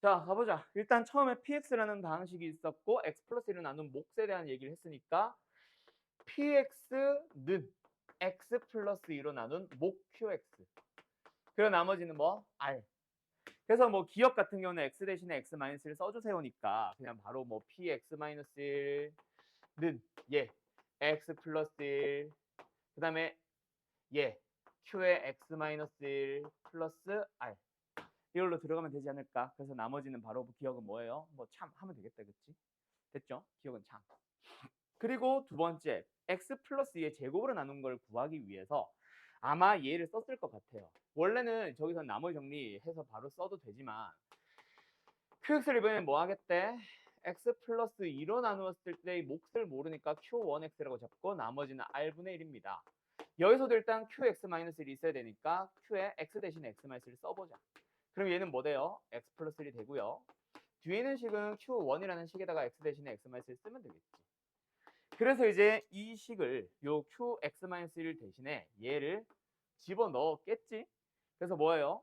자, 가보자. 일단 처음에 px라는 방식이 있었고 x 플러스 1을 나눈 몫에 대한 얘기를 했으니까 px는 x 플러스 2로 나눈 몫 qx. 그리고 나머지는 뭐? r. 그래서 뭐 기억 같은 경우는 x 대신에 x 마이너스 1 써주세요니까 그냥 바로 뭐 px 마이너스 1는 예 x 플러스 1 그 다음에 예 q의 x 마이너스 1 플러스 r 이걸로 들어가면 되지 않을까. 그래서 나머지는 바로 기억은 뭐예요? 뭐 참 하면 되겠다. 그치? 됐죠? 기억은 참. 그리고 두 번째 x 플러스 2의 제곱으로 나눈 걸 구하기 위해서 아마 얘를 썼을 것 같아요. 원래는 저기서 나머지 정리해서 바로 써도 되지만 qx를 이번엔 뭐 하겠대? x 플러스 2로 나누었을 때 몫을 모르니까 q1x라고 잡고 나머지는 r분의 1입니다. 여기서도 일단 qx-1이 있어야 되니까 q에 x 대신에 x-1을 써보자. 그럼 얘는 뭐 돼요? x 플러스 1이 되고요. 뒤에 있는 식은 q1이라는 식에다가 x 대신에 x-1을 쓰면 되겠지. 그래서 이제 이 식을 요 qx-1 대신에 얘를 집어넣었겠지? 그래서 뭐예요?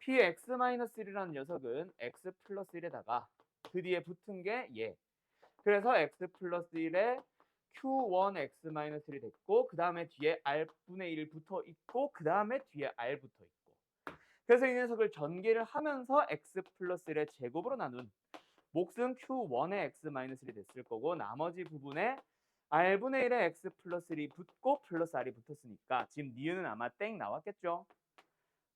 px-1이라는 녀석은 x 플러스 1에다가 그 뒤에 붙은 게 얘. 그래서 x 플러스 1에 q1x-1이 됐고 그 다음에 뒤에 r분의 1 붙어 있고 그 다음에 뒤에 r 붙어 있고 그래서 이 녀석을 전개를 하면서 x 플러스 1의 제곱으로 나눈 몫은 q1의 x-1이 됐을 거고 나머지 부분에 r분의 1에 x 플러스 1이 붙고 플러스 r이 붙었으니까 지금 니은은 아마 땡 나왔겠죠?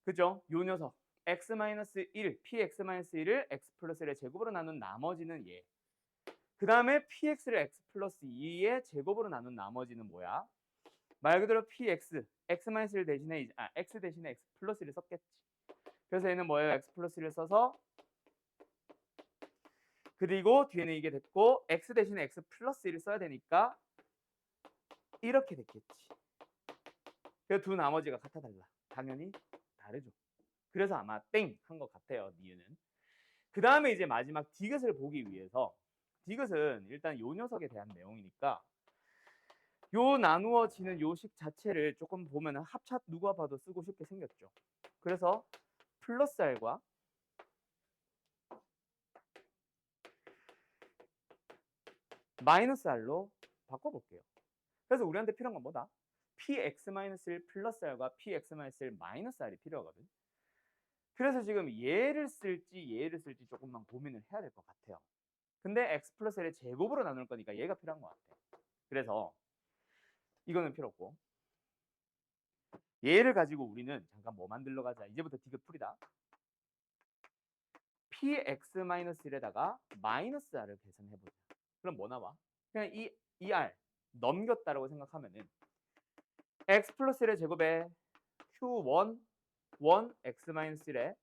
그죠? 요 녀석 x-1, px-1을 x 플러스 1의 제곱으로 나눈 나머지는 얘. 그 다음에 px를 x 플러스 2의 제곱으로 나눈 나머지는 뭐야? 말 그대로 px, x-1 대신에 x 대신에 x 플러스 1을 썼겠지. 그래서 얘는 뭐예요? x 플러스 1을 써서 그리고 뒤에는 이게 됐고 x 대신에 x 플러스 1을 써야 되니까 이렇게 됐겠지. 그래서 두 나머지가 같아 달라. 당연히 다르죠. 그래서 아마 땡 한 것 같아요. 니은은. 그 다음에 이제 마지막 디귿을 보기 위해서 디귿은 일단 요 녀석에 대한 내용이니까 요 나누어지는 요 식 자체를 조금 보면 합차 누가 봐도 쓰고 싶게 생겼죠. 그래서 플러스 r과 마이너스 r로 바꿔볼게요. 그래서 우리한테 필요한 건 뭐다? px-1 플러스 r과 px-1 마이너스 r이 필요하거든. 그래서 지금 얘를 쓸지 조금만 고민을 해야 될 것 같아요. 근데 x 플러스 l의 제곱으로 나눌 거니까 얘가 필요한 것 같아. 그래서 이거는 필요 없고 얘를 가지고 우리는 잠깐 뭐 만들러 가자. 이제부터 디귿 풀이다. px-1에다가 마이너스 r을 계산해보자. 그럼 뭐 나와? 그냥 이 r 넘겼다라고 생각하면은 x 플러스 1의 제곱에 q1 x-1에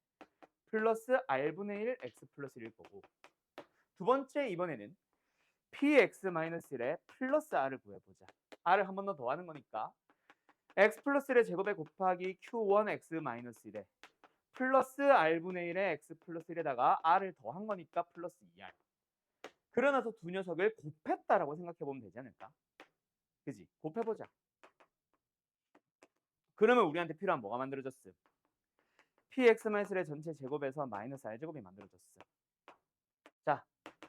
플러스 r분의 1 x 플러스 1일 거고 두 번째 이번에는 px-1에 플러스 r을 구해보자. r을 한 번 더 더하는 거니까 x 플러스 1의 제곱에 곱하기 q1 x-1에 플러스 r분의 1에 x 플러스 1에다가 r을 더한 거니까 플러스 2r. 그러나서 두 녀석을 곱했다라고 생각해보면 되지 않을까? 그지? 곱해보자. 그러면 우리한테 필요한 뭐가 만들어졌음? px-1의 전체 제곱에서 마이너스 r제곱이 만들어졌어. 자,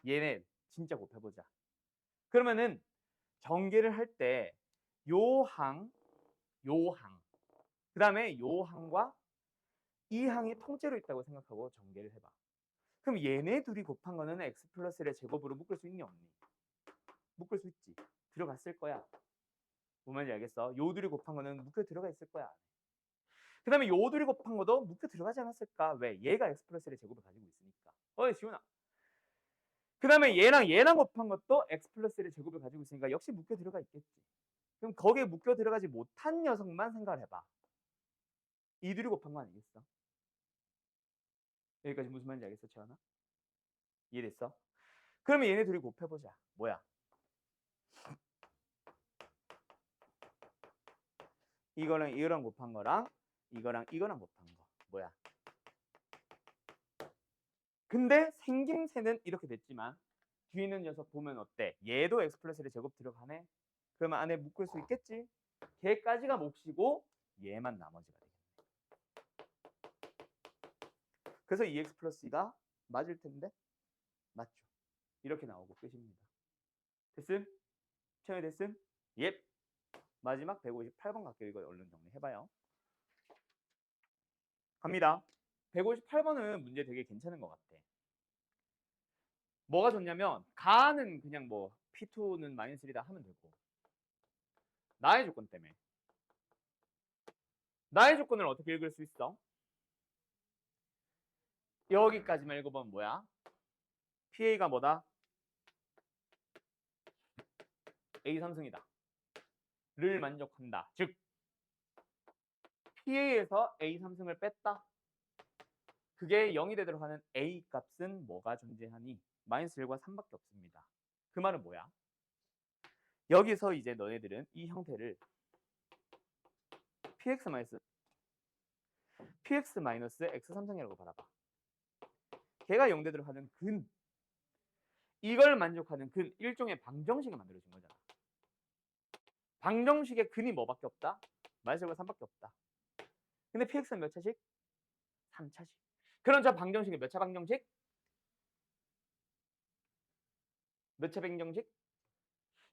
얘네 진짜 곱해보자. 그러면은 전개를 할 때 요 항, 그 다음에 요 항과 이 항이 통째로 있다고 생각하고 전개를 해봐. 그럼 얘네 둘이 곱한 거는 x 플러스 1의 제곱으로 묶을 수 있니 없니? 묶을 수 있지. 들어갔을 거야. 뭔 말인지 알겠어? 요 둘이 곱한 거는 묶여 들어가 있을 거야. 그 다음에 요 둘이 곱한 것도 묶여 들어가지 않았을까? 왜? 얘가 x 플러스 1의 제곱을 가지고 있으니까. 어이 지훈아. 그 다음에 얘랑 곱한 것도 x 플러스 1의 제곱을 가지고 있으니까 역시 묶여 들어가 있겠지. 그럼 거기에 묶여 들어가지 못한 녀석만 생각을 해봐. 이 둘이 곱한 거 아니겠어? 여기까지 무슨 말인지 알겠어, 채원아? 이해됐어? 그러면 얘네 둘이 곱해보자. 뭐야? 이거랑 곱한 거랑 이거랑 곱한 거. 뭐야? 근데 생김새는 이렇게 됐지만 뒤에 있는 녀석 보면 어때? 얘도 x 플러스 1의 제곱 들어가네? 그러면 안에 묶을 수 있겠지? 걔까지가 몫이고 얘만 나머지가 되겠네. 그래서 2x 플러스 2가 맞을 텐데? 맞죠? 이렇게 나오고 끝입니다. 됐음? 채용이 됐음? 예. 마지막 158번 갈게요. 이거 얼른 정리해봐요. 갑니다. 158번은 문제 되게 괜찮은 것 같아. 뭐가 좋냐면 가는 그냥 뭐 P2는 마이너스 1이다 하면 되고 나의 조건 때문에 나의 조건을 어떻게 읽을 수 있어? 여기까지만 읽어보면 뭐야? PA가 뭐다? A 삼승이다. 를 만족한다. 즉 PA에서 A 삼승을 뺐다. 그게 0이 되도록 하는 A 값은 뭐가 존재하니? 마이너스 1과 3밖에 없습니다. 그 말은 뭐야? 여기서 이제 너네들은 이 형태를 PX X 삼성이라고 바라봐. 걔가 0 되도록 하는 근 이걸 만족하는 근 일종의 방정식을 만들어준 거잖아. 방정식의 근이 뭐밖에 없다? 마이너스 3밖에 없다. 근데 px는 몇 차식? 3차식. 그럼 저 방정식이 몇 차 방정식? 몇 차 방정식?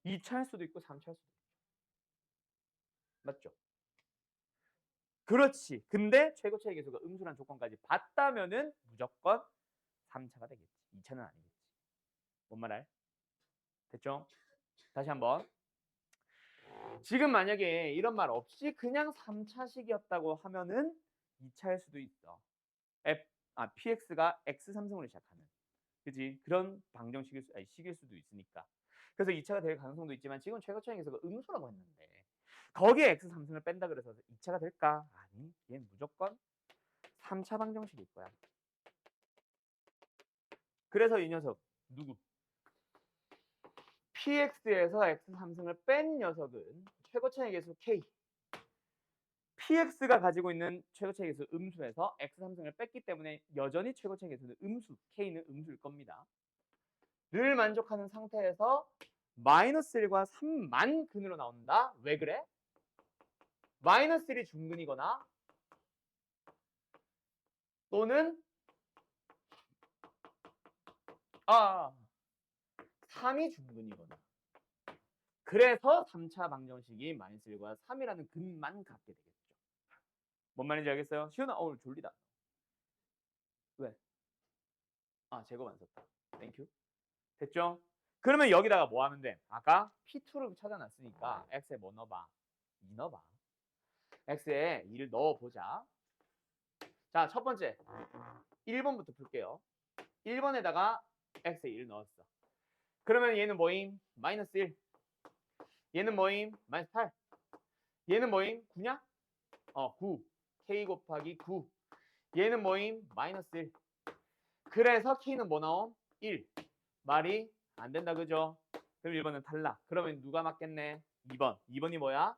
2차일 수도 있고 3차일 수도 있고. 맞죠? 그렇지. 근데 최고차의 계수가 음수란 조건까지 봤다면은 무조건 3차가 되겠지. 2차는 아니겠지. 뭔 말 알? 됐죠? 다시 한번. 지금 만약에 이런 말 없이 그냥 3차식이었다고 하면은 2차일 수도 있어. px가 x3승으로 시작하는. 그지? 그런 방정식일 식일 수도 있으니까. 그래서 2차가 될 가능성도 있지만 지금 최고차의 계수가 음수라고 했는데 거기에 x3승을 뺀다 그래서 2차가 될까? 아니, 얘는 무조건 3차 방정식일 거야. 그래서 이 녀석 누구? px에서 x3승을 뺀 녀석은 최고차의 계수 k. px가 가지고 있는 최고차의 계수 음수에서 x3승을 뺐기 때문에 여전히 최고차의 계수는 음수, k는 음수일 겁니다. 를 만족하는 상태에서 마이너스 1과 3만 근으로 나온다. 왜 그래? 마이너스 1이 중근이거나 또는 3이 중근이거나. 그래서 3차 방정식이 마이너스 1과 3이라는 근만 갖게 되겠죠. 뭔 말인지 알겠어요? 시훈아 오늘 졸리다. 왜? 제곱 안 썼다. 땡큐. 됐죠? 그러면 여기다가 뭐 하면 돼? 아까 P2를 찾아놨으니까 X에 뭐 넣어봐? 2 넣어봐. X에 2를 넣어보자. 자, 첫 번째 1번부터 풀게요. 1번에다가 X에 1을 넣었어. 그러면 얘는 뭐임? 마이너스 1. 얘는 뭐임? 마이너스 8. 얘는 뭐임? 9냐? 9. K 곱하기 9. 얘는 뭐임? 마이너스 1. 그래서 K는 뭐 나옴? 1. 말이 안 된다, 그죠? 그럼 1번은 탈락. 그러면 누가 맞겠네? 2번. 2번이 뭐야?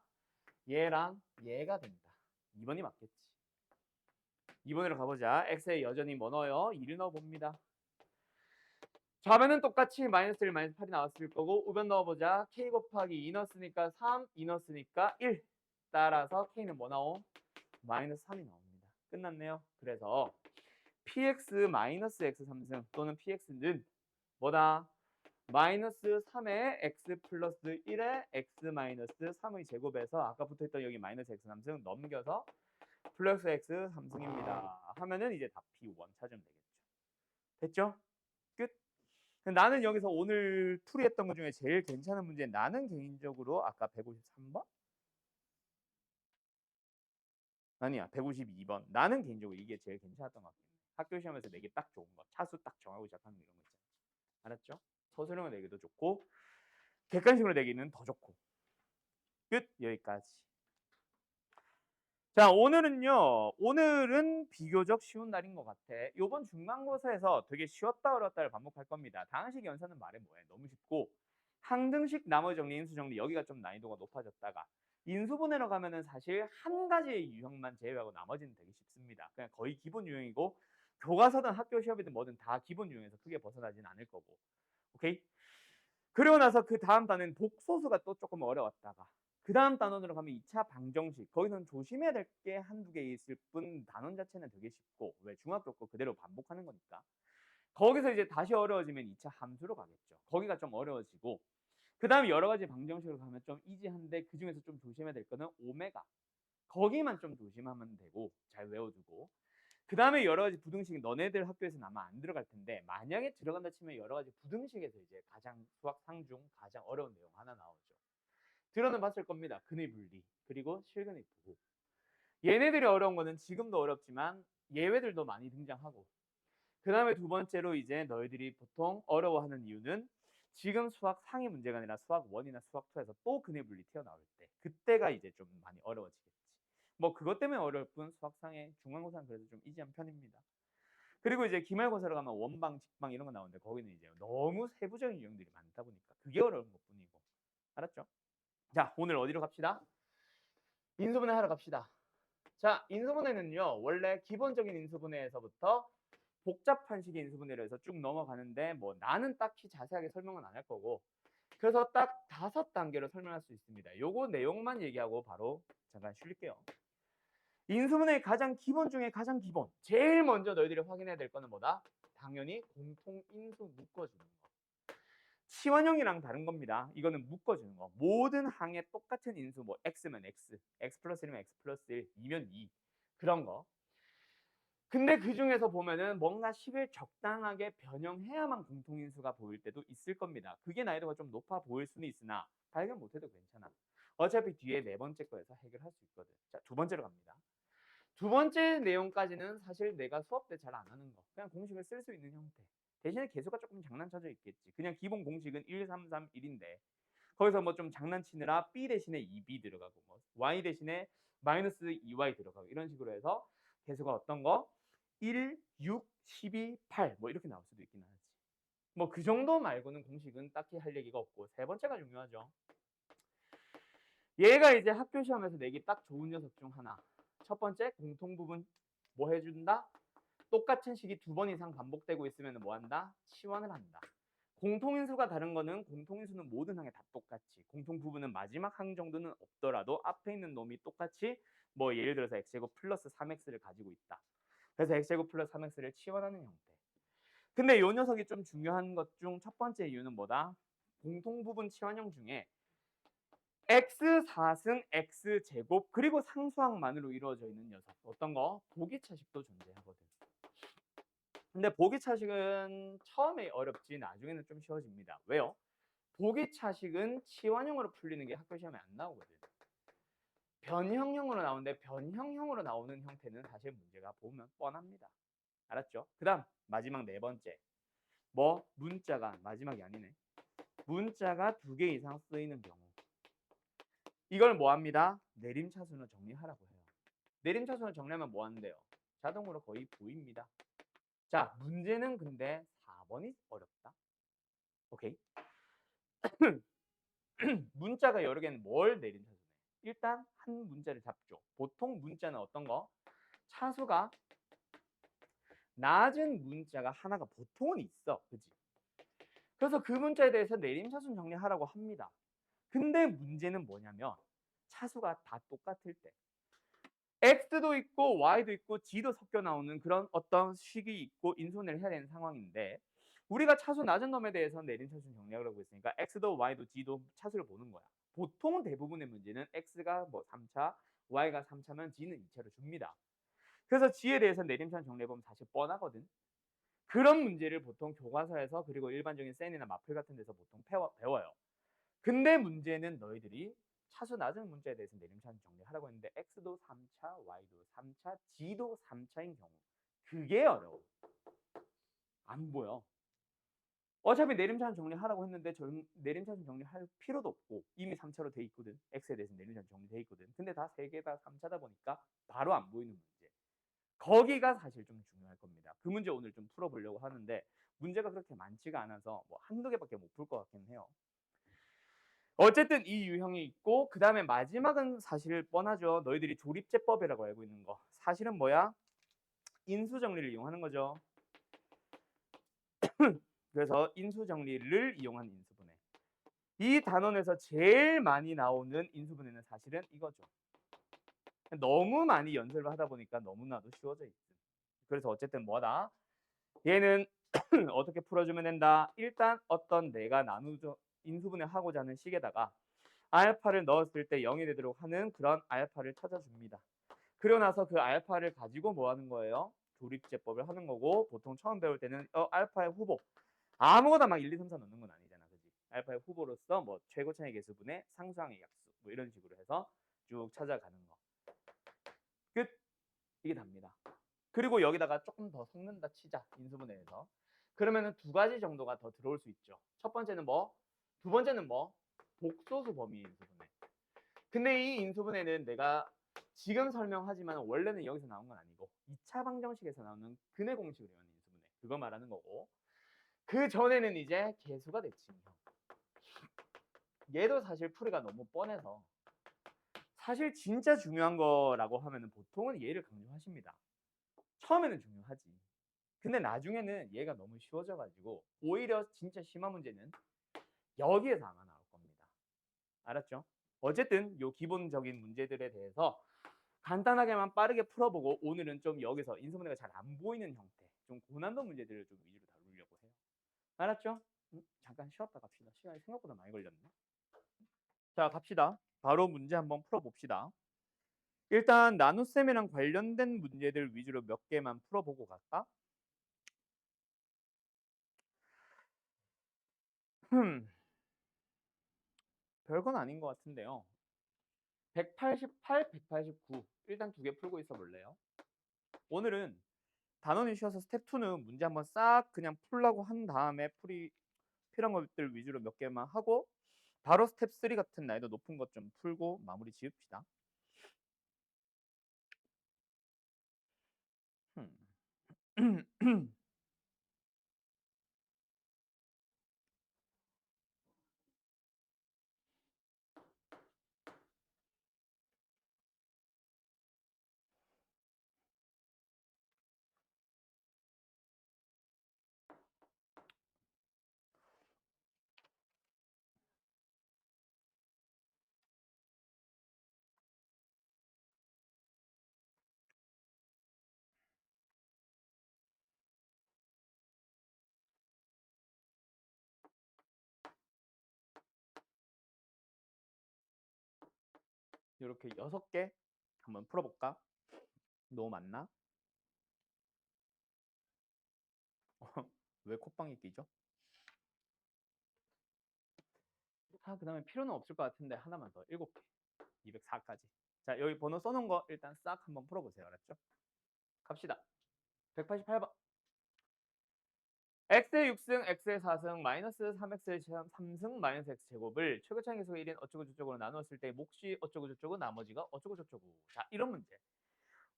얘랑 얘가 된다. 2번이 맞겠지. 2번으로 가보자. X에 여전히 뭐 넣어요? 2를 넣어봅니다. 좌변은 똑같이 마이너스 1, 마이너스 8이 나왔을 거고 우변 넣어보자. K 곱하기 2 넣었으니까 3, 2 넣었으니까 1. 따라서 K는 뭐 나옴? 마이너스 3이 나옵니다. 끝났네요. 그래서 px 마이너스 x 3승 또는 px는 뭐다? 마이너스 3의 x 플러스 1의 x 마이너스 3의 제곱에서 아까 붙어있던 여기 마이너스 x 3승 넘겨서 플러스 x 3승입니다. 하면은 이제 답이 1 찾으면 되겠죠. 됐죠? 끝. 나는 여기서 오늘 풀이했던 것 중에 제일 괜찮은 문제, 나는 개인적으로 아까 153번? 아니야, 152번. 나는 개인적으로 이게 제일 괜찮았던 것 같아요. 학교 시험에서 내기 딱 좋은 거. 차수 딱 정하고 시작하는 이런 거 있잖아. 알았죠? 서술형으로 내기도 좋고 객관식으로 내기는 더 좋고. 끝. 여기까지. 자, 오늘은 비교적 쉬운 날인 것 같아. 요번 중간고사에서 되게 쉬웠다 어렵다를 반복할 겁니다. 다항식 연산은 말해 뭐해. 너무 쉽고 항등식 나머지 정리, 인수 정리 여기가 좀 난이도가 높아졌다가 인수분해로 가면은 사실 한 가지의 유형만 제외하고 나머지는 되게 쉽습니다. 그냥 거의 기본 유형이고 교과서든 학교 시험이든 뭐든 다 기본 유형에서 크게 벗어나지는 않을 거고. 오케이? 그리고 나서 그 다음 단은 복소수가 또 조금 어려웠다가 그 다음 단원으로 가면 2차 방정식. 거기서는 조심해야 될 게 한두 개 있을 뿐 단원 자체는 되게 쉽고 왜 중학교 거 그대로 반복하는 거니까. 거기서 이제 다시 어려워지면 2차 함수로 가겠죠. 거기가 좀 어려워지고 그 다음에 여러 가지 방정식으로 가면 좀 이지한데 그 중에서 좀 조심해야 될 거는 오메가. 거기만 좀 조심하면 되고 잘 외워두고 그 다음에 여러 가지 부등식 너네들 학교에서는 아마 안 들어갈 텐데 만약에 들어간다 치면 여러 가지 부등식에서 이제 가장 수학 상중 가장 어려운 내용 하나 나오죠. 들어는 봤을 겁니다. 근의 분리 그리고 실근의 부호. 얘네들이 어려운 거는 지금도 어렵지만 예외들도 많이 등장하고 그 다음에 두 번째로 이제 너희들이 보통 어려워하는 이유는 지금 수학 상위 문제가 아니라 수학 1이나 수학 2에서 또 근의 분리 튀어나올 때 그때가 이제 좀 많이 어려워지겠지. 뭐 그것 때문에 어려울 뿐 수학 상의 중간고사는 그래도 좀 이지한 편입니다. 그리고 이제 기말고사로 가면 원방, 직방 이런 거 나오는데 거기는 이제 너무 세부적인 유형들이 많다 보니까 그게 어려운 것뿐이고. 알았죠? 자, 오늘 어디로 갑시다? 인수분해 하러 갑시다. 자, 인수분해는요. 원래 기본적인 인수분해에서부터 복잡한 식의 인수분해로 해서 쭉 넘어가는데 뭐 나는 딱히 자세하게 설명은 안 할 거고 그래서 딱 5단계로 설명할 수 있습니다. 요거 내용만 얘기하고 바로 잠깐 쉴게요. 인수분해의 가장 기본 중에 가장 기본. 제일 먼저 너희들이 확인해야 될 거는 뭐다? 당연히 공통인수 묶어주는 거. 치환형이랑 다른 겁니다. 이거는 묶어주는 거. 모든 항에 똑같은 인수, 뭐 x면 x, x 플러스 1이면 x 플러스 1, 2면 2 그런 거. 근데 그 중에서 보면은 뭔가 식을 적당하게 변형해야만 공통인수가 보일 때도 있을 겁니다. 그게 난이도가 좀 높아 보일 수는 있으나 발견 못해도 괜찮아. 어차피 뒤에 4번째 거에서 해결할 수 있거든. 자, 2번째로 갑니다. 2번째 내용까지는 사실 내가 수업 때 잘 안 하는 거. 그냥 공식을 쓸 수 있는 형태. 대신에 개수가 조금 장난쳐져 있겠지. 그냥 기본 공식은 1, 3, 3, 1인데 거기서 뭐 좀 장난치느라 b 대신에 2b 들어가고 뭐 y 대신에 마이너스 2y 들어가고 이런 식으로 해서 개수가 어떤 거? 1, 6, 12, 8 뭐 이렇게 나올 수도 있긴 하지. 뭐 그 정도 말고는 공식은 딱히 할 얘기가 없고 세 번째가 중요하죠. 얘가 이제 학교 시험에서 내기 딱 좋은 녀석 중 하나. 첫 번째 공통 부분 뭐 해준다? 똑같은 식이 2번 이상 반복되고 있으면 뭐 한다? 치환을 한다. 공통인수가 다른 거는 공통인수는 모든 항에 다 똑같이 공통 부분은 마지막 항 정도는 없더라도 앞에 있는 놈이 똑같이 뭐 예를 들어서 x제곱 플러스 3x를 가지고 있다. 그래서 x제곱 플러스 3x를 치환하는 형태. 근데 요 녀석이 좀 중요한 것 중 첫 번째 이유는 뭐다? 공통 부분 치환형 중에 x 4승 x제곱 그리고 상수항만으로 이루어져 있는 녀석 어떤 거? 보기차식도 존재하거든. 근데 보기차식은 처음에 어렵지 나중에는 좀 쉬워집니다. 왜요? 보기차식은 치환형으로 풀리는 게 학교 시험에 안 나오거든. 변형형으로 나오는데 변형형으로 나오는 형태는 사실 문제가 보면 뻔합니다. 알았죠? 그 다음 마지막 4번째 뭐 문자가 마지막이 아니네. 문자가 2개 이상 쓰이는 경우 이걸 뭐 합니다? 내림차순을 정리하라고 해요. 내림차순을 정리하면 뭐 하는데요? 자동으로 거의 보입니다. 자, 문제는 근데 4번이 어렵다. 오케이. 문자가 여러 개는 뭘 내림차순해? 일단 한 문자를 잡죠. 보통 문자는 어떤 거? 차수가 낮은 문자가 하나가 보통은 있어. 그지? 그래서 그 문자에 대해서 내림차순 정리하라고 합니다. 근데 문제는 뭐냐면 차수가 다 똑같을 때 x도 있고 y도 있고 g도 섞여 나오는 그런 어떤 식이 있고 인수분해를 해야 되는 상황인데 우리가 차수 낮은 놈에 대해서 내림차순 정리하라고 했으니까 x도 y도 g도 차수를 보는 거야. 보통 대부분의 문제는 x가 뭐 3차, y가 3차면 g는 2차로 줍니다. 그래서 g에 대해서 내림차순 정리해보면 사실 뻔하거든. 그런 문제를 보통 교과서에서 그리고 일반적인 센이나 마플 같은 데서 보통 배워요. 근데 문제는 너희들이 차수 낮은 문자에 대해서 내림차순 정리하라고 했는데 x도 3차, y도 3차, g도 3차인 경우 그게 어려워. 안 보여. 어차피 내림차순 정리하라고 했는데 내림차순 정리할 필요도 없고 이미 3차로 돼 있거든. x에 대해서 내림차순 정리돼 있거든. 근데 다 3개 다 3차다 보니까 바로 안 보이는 문제. 거기가 사실 좀 중요할 겁니다. 그 문제 오늘 좀 풀어보려고 하는데 문제가 그렇게 많지가 않아서 뭐 한두 개밖에 못 풀 것 같긴 해요. 어쨌든 이 유형이 있고 그 다음에 마지막은 사실 뻔하죠. 너희들이 조립제법이라고 알고 있는 거. 사실은 뭐야? 인수정리를 이용하는 거죠. 그래서 인수정리를 이용한 인수분해. 이 단원에서 제일 많이 나오는 인수분해는 사실은 이거죠. 너무 많이 연습을 하다 보니까 너무나도 쉬워져 있음. 그래서 어쨌든 뭐다? 얘는 어떻게 풀어주면 된다? 일단 어떤 내가 나누죠 인수분해 하고자 하는 식에다가 알파를 넣었을 때 0이 되도록 하는 그런 알파를 찾아줍니다. 그러고 나서 그 알파를 가지고 뭐 하는 거예요? 조립제법을 하는 거고 보통 처음 배울 때는 알파의 후보 아무거나 막 1, 2, 3, 4 넣는 건 아니잖아. 그지? 알파의 후보로서 뭐 최고차의 개수분의 상수항의 약수 뭐 이런 식으로 해서 쭉 찾아가는 거. 끝. 이게 답니다. 그리고 여기다가 조금 더 섞는다 치자. 인수분해에서. 그러면은 2가지 정도가 더 들어올 수 있죠. 첫 번째는 뭐? 두 번째는 뭐? 복소수 범위 인수분해. 근데 이 인수분해는 내가 지금 설명하지만 원래는 여기서 나온 건 아니고 2차 방정식에서 나오는 근해 공식으로 이루어진 인수분해. 그거 말하는 거고. 그 전에는 이제 개수가 대칭형. 얘도 사실 풀이가 너무 뻔해서 사실 진짜 중요한 거라고 하면은 보통은 얘를 강조하십니다. 처음에는 중요하지. 근데 나중에는 얘가 너무 쉬워져가지고 오히려 진짜 심한 문제는 여기에서 아마 나와요. 알았죠? 어쨌든 요 기본적인 문제들에 대해서 간단하게만 빠르게 풀어보고 오늘은 좀 여기서 인수분해가 잘 안 보이는 형태, 좀 고난도 문제들을 좀 위주로 다루려고 해요. 알았죠? 잠깐 쉬었다 갑시다. 시간이 생각보다 많이 걸렸네. 자, 갑시다. 바로 문제 한번 풀어봅시다. 일단 나눗셈이랑 관련된 문제들 위주로 몇 개만 풀어보고 갈까? 별건 아닌 것 같은데요. 188, 189 일단 두 개 풀고 있어 볼래요? 오늘은 단원이 쉬어서 스텝 2는 문제 한번 싹 그냥 풀라고 한 다음에 필요한 것들 위주로 몇 개만 하고 바로 스텝 3 같은 난이도 높은 것 좀 풀고 마무리 지읍시다. 이렇게 6개 한번 풀어볼까? 너무 많나? 왜 콧방이 끼죠? 그 다음에 필요는 없을 것 같은데 하나만 더 7개 204까지. 자, 여기 번호 써놓은 거 일단 싹 한번 풀어보세요. 알았죠? 갑시다. 188번. x의 6승, x의 4승, 마이너스 3x의 3승, 마이너스 x제곱을 최고차항 계속의 1인 어쩌고저쩌고로 나누었을 때 몫이 어쩌고저쩌고 나머지가 어쩌고저쩌고. 자, 이런 문제.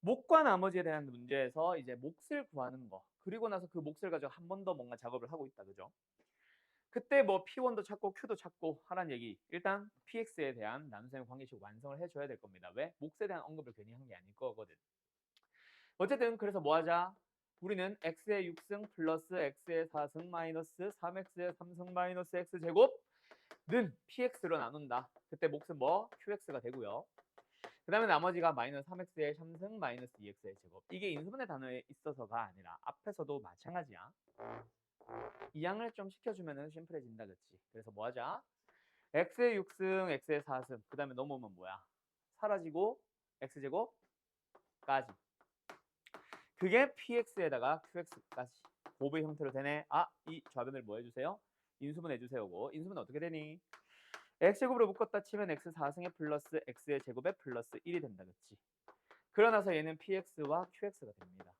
몫과 나머지에 대한 문제에서 이제 몫을 구하는 거. 그리고 나서 그 몫을 가지고 한 번 더 뭔가 작업을 하고 있다. 그죠? 그때 뭐 P1도 찾고 Q도 찾고 하란 얘기. 일단 PX에 대한 나눗셈의 관계식 완성을 해줘야 될 겁니다. 왜? 몫에 대한 언급을 괜히 한 게 아닐 거거든. 어쨌든 그래서 뭐 하자? 우리는 x의 6승 플러스 x의 4승 마이너스 3x의 3승 마이너스 x제곱는 px로 나눈다. 그때 몫은 뭐? qx가 되고요. 그 다음에 나머지가 마이너스 3x의 3승 마이너스 2x의 제곱. 이게 인수분해 단어에 있어서가 아니라 앞에서도 마찬가지야. 이 양을 좀 시켜주면 심플해진다. 그치? 그래서 뭐 하자? x의 6승, x의 4승. 그 다음에 넘어오면 뭐야? 사라지고 x제곱까지. 그게 px에다가 qx까지 곱의 형태로 되네. 이 좌변을 뭐 해주세요? 인수분해 해주세요고. 인수분해 어떻게 되니? x제곱으로 묶었다 치면 x 4승의 플러스 x의 제곱에 플러스 1이 된다. 그치? 그러나서 얘는 px와 qx가 됩니다.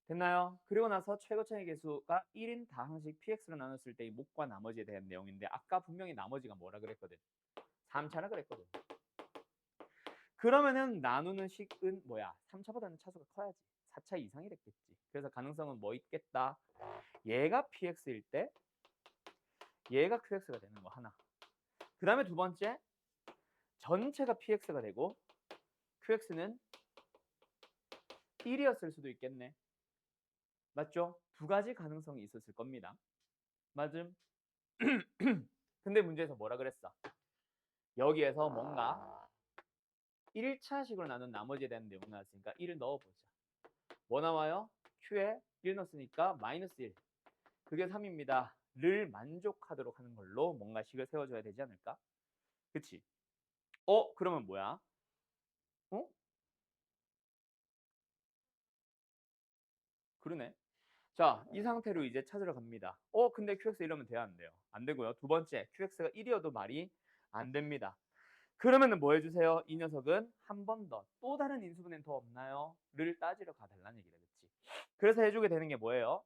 됐나요? 그리고 나서 최고차의 계수가 1인 다항식 px로 나눴을 때 이 몫과 나머지에 대한 내용인데 아까 분명히 나머지가 뭐라 그랬거든? 3차라 그랬거든. 그러면은 나누는 식은 뭐야? 3차보다는 차수가 커야지. 4차 이상이 됐겠지. 그래서 가능성은 뭐 있겠다? 얘가 px일 때 얘가 qx가 되는 거 하나. 그 다음에 두 번째 전체가 px가 되고 qx는 1이었을 수도 있겠네. 맞죠? 두 가지 가능성이 있었을 겁니다. 맞음? 근데 문제에서 뭐라 그랬어? 여기에서 뭔가 1차식으로 나눈 나머지에 대한 내용 나왔으니까 1을 넣어보자. 뭐 나와요? q에 1 넣었으니까 마이너스 1. 그게 3입니다. 를 만족하도록 하는 걸로 뭔가 식을 세워줘야 되지 않을까? 그치? 그러면 뭐야? 그러네. 자, 이 상태로 이제 찾으러 갑니다. 근데 QX 이러면 돼야 안 돼요? 안 되고요. 두 번째, QX가 1이어도 말이 안 됩니다. 그러면은 뭐 해주세요? 이 녀석은 한 번 더 또 다른 인수분해는 더 없나요? 를 따지러 가달라는 얘기다. 그치? 그래서 해주게 되는 게 뭐예요?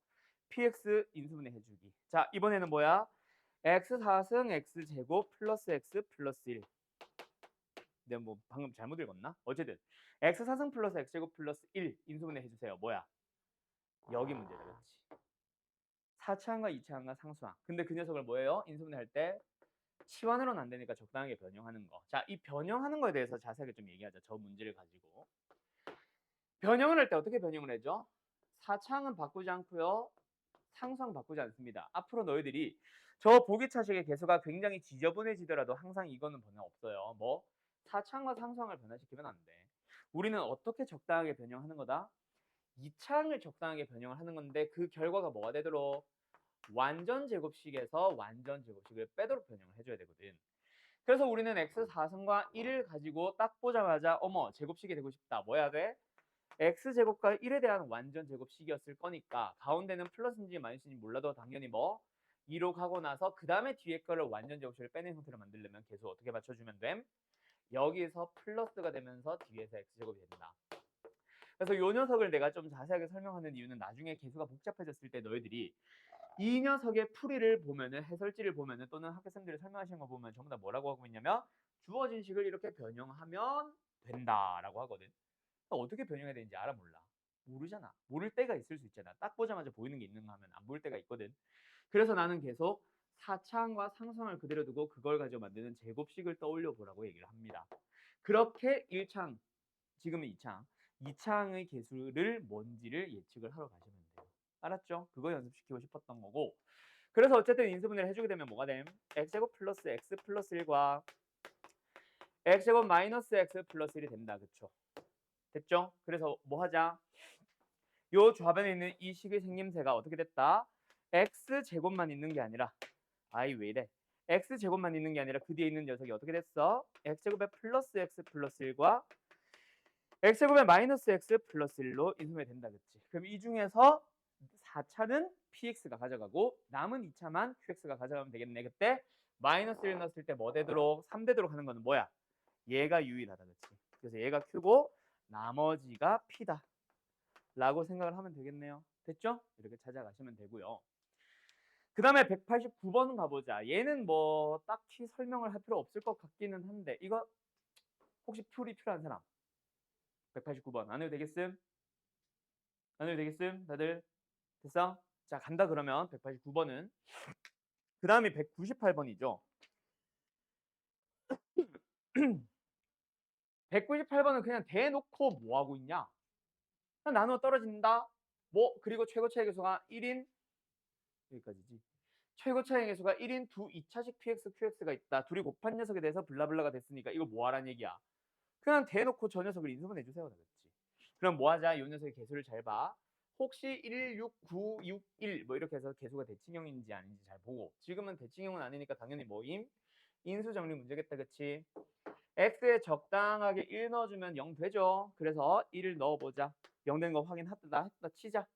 PX 인수분해 해주기. 자, 이번에는 뭐야? X 4승 X제곱 플러스 X 플러스 1. 내가 뭐 방금 잘못 읽었나? 어쨌든 X 4승 플러스 X제곱 플러스 1 인수분해 해주세요. 뭐야? 여기 문제다. 그렇지? 4차항과 2차항과 상수항. 근데 그 녀석을 뭐예요? 인수분해 할 때 치환으로는 안 되니까 적당하게 변형하는 거. 자, 이 변형하는 거에 대해서 자세하게 좀 얘기하자. 저 문제를 가지고. 변형을 할 때 어떻게 변형을 해줘? 4차항은 바꾸지 않고요. 상수항 바꾸지 않습니다. 앞으로 너희들이 저 보기차식의 개수가 굉장히 지저분해지더라도 항상 이거는 변화 없어요. 뭐 4차항과 상수항을 변화시키면 안 돼. 우리는 어떻게 적당하게 변형하는 거다? 2차항을 적당하게 변형을 하는 건데 그 결과가 뭐가 되도록 완전 제곱식에서 완전 제곱식을 빼도록 변형을 해줘야 되거든. 그래서 우리는 x 4승과 1을 가지고 딱 보자마자 어머 제곱식이 되고 싶다. 뭐 해야 돼? x제곱과 1에 대한 완전 제곱식이었을 거니까 가운데는 플러스인지 마이너스인지 몰라도 당연히 뭐 2로 가고 나서 그 다음에 뒤에 거를 완전 제곱식을 빼낸 형태로 만들려면 계속 어떻게 맞춰주면 됨? 여기서 플러스가 되면서 뒤에서 x제곱이 된다. 그래서 이 녀석을 내가 좀 자세하게 설명하는 이유는 나중에 계수가 복잡해졌을 때 너희들이 이 녀석의 풀이를 보면은 해설지를 보면은 또는 학교생들이 설명하시는 거 보면 전부 다 뭐라고 하고 있냐면 주어진 식을 이렇게 변형하면 된다라고 하거든. 어떻게 변형해야 되는지 알아 몰라? 모르잖아. 모를 때가 있을 수 있잖아. 딱 보자마자 보이는 게 있는가 하면 안 보일 때가 있거든. 그래서 나는 계속 4차항과 상수항을 그대로 두고 그걸 가지고 만드는 제곱식을 떠올려 보라고 얘기를 합니다. 그렇게 1차항, 지금은 2차항, 2차항의 개수를 뭔지를 예측을 하러 가시면 돼요. 알았죠? 그거 연습시키고 싶었던 거고. 그래서 어쨌든 인수분해를 해주게 되면 뭐가 됨? x제곱 플러스 x 플러스 1과 x제곱 마이너스 x 플러스 1이 된다. 그쵸? 됐죠? 그래서 뭐 하자? 요 좌변에 있는 이 식의 생김새가 어떻게 됐다? x제곱만 있는 게 아니라 아이 왜 이래? x제곱만 있는 게 아니라 그 뒤에 있는 녀석이 어떻게 됐어? x제곱에 플러스 x 플러스 1과 x제곱에 마이너스 x 플러스 1로 인수분해 된다. 그치? 그럼 이 중에서 4차는 px가 가져가고 남은 2차만 qx가 가져가면 되겠네. 그때 마이너스 1 넣었을 때 뭐 되도록? 3 되도록 하는 거는 뭐야? 얘가 유일하다. 그치? 그래서 얘가 q고 나머지가 p다. 라고 생각을 하면 되겠네요. 됐죠? 이렇게 찾아가시면 되고요. 그 다음에 189번 가보자. 얘는 뭐 딱히 설명을 할 필요 없을 것 같기는 한데 이거 혹시 풀이 필요한 사람? 189번 안 해도 되겠음? 안 해도 되겠음? 다들 됐어? 자 간다 그러면 189번은 그 다음이 198번이죠. 198번은 그냥 대놓고 뭐 하고 있냐? 그냥 나누어 떨어진다. 뭐 그리고 최고 차의 계수가 1인 여기까지지. 최고 차의 계수가 1인 두 2차식 px, qx가 있다. 둘이 곱한 녀석에 대해서 블라블라가 됐으니까 이거 뭐 하라는 얘기야? 그냥 대놓고 저 녀석을 인수분해 주세요. 그렇지. 그럼 뭐 하자? 이 녀석의 개수를 잘 봐. 혹시 1, 6, 9, 6, 1 뭐 이렇게 해서 개수가 대칭형인지 아닌지 잘 보고 지금은 대칭형은 아니니까 당연히 뭐임? 인수정리 문제겠다. 그치? x에 적당하게 1 넣어주면 0 되죠. 그래서 1을 넣어보자. 0 되는 거 확인했다 치자.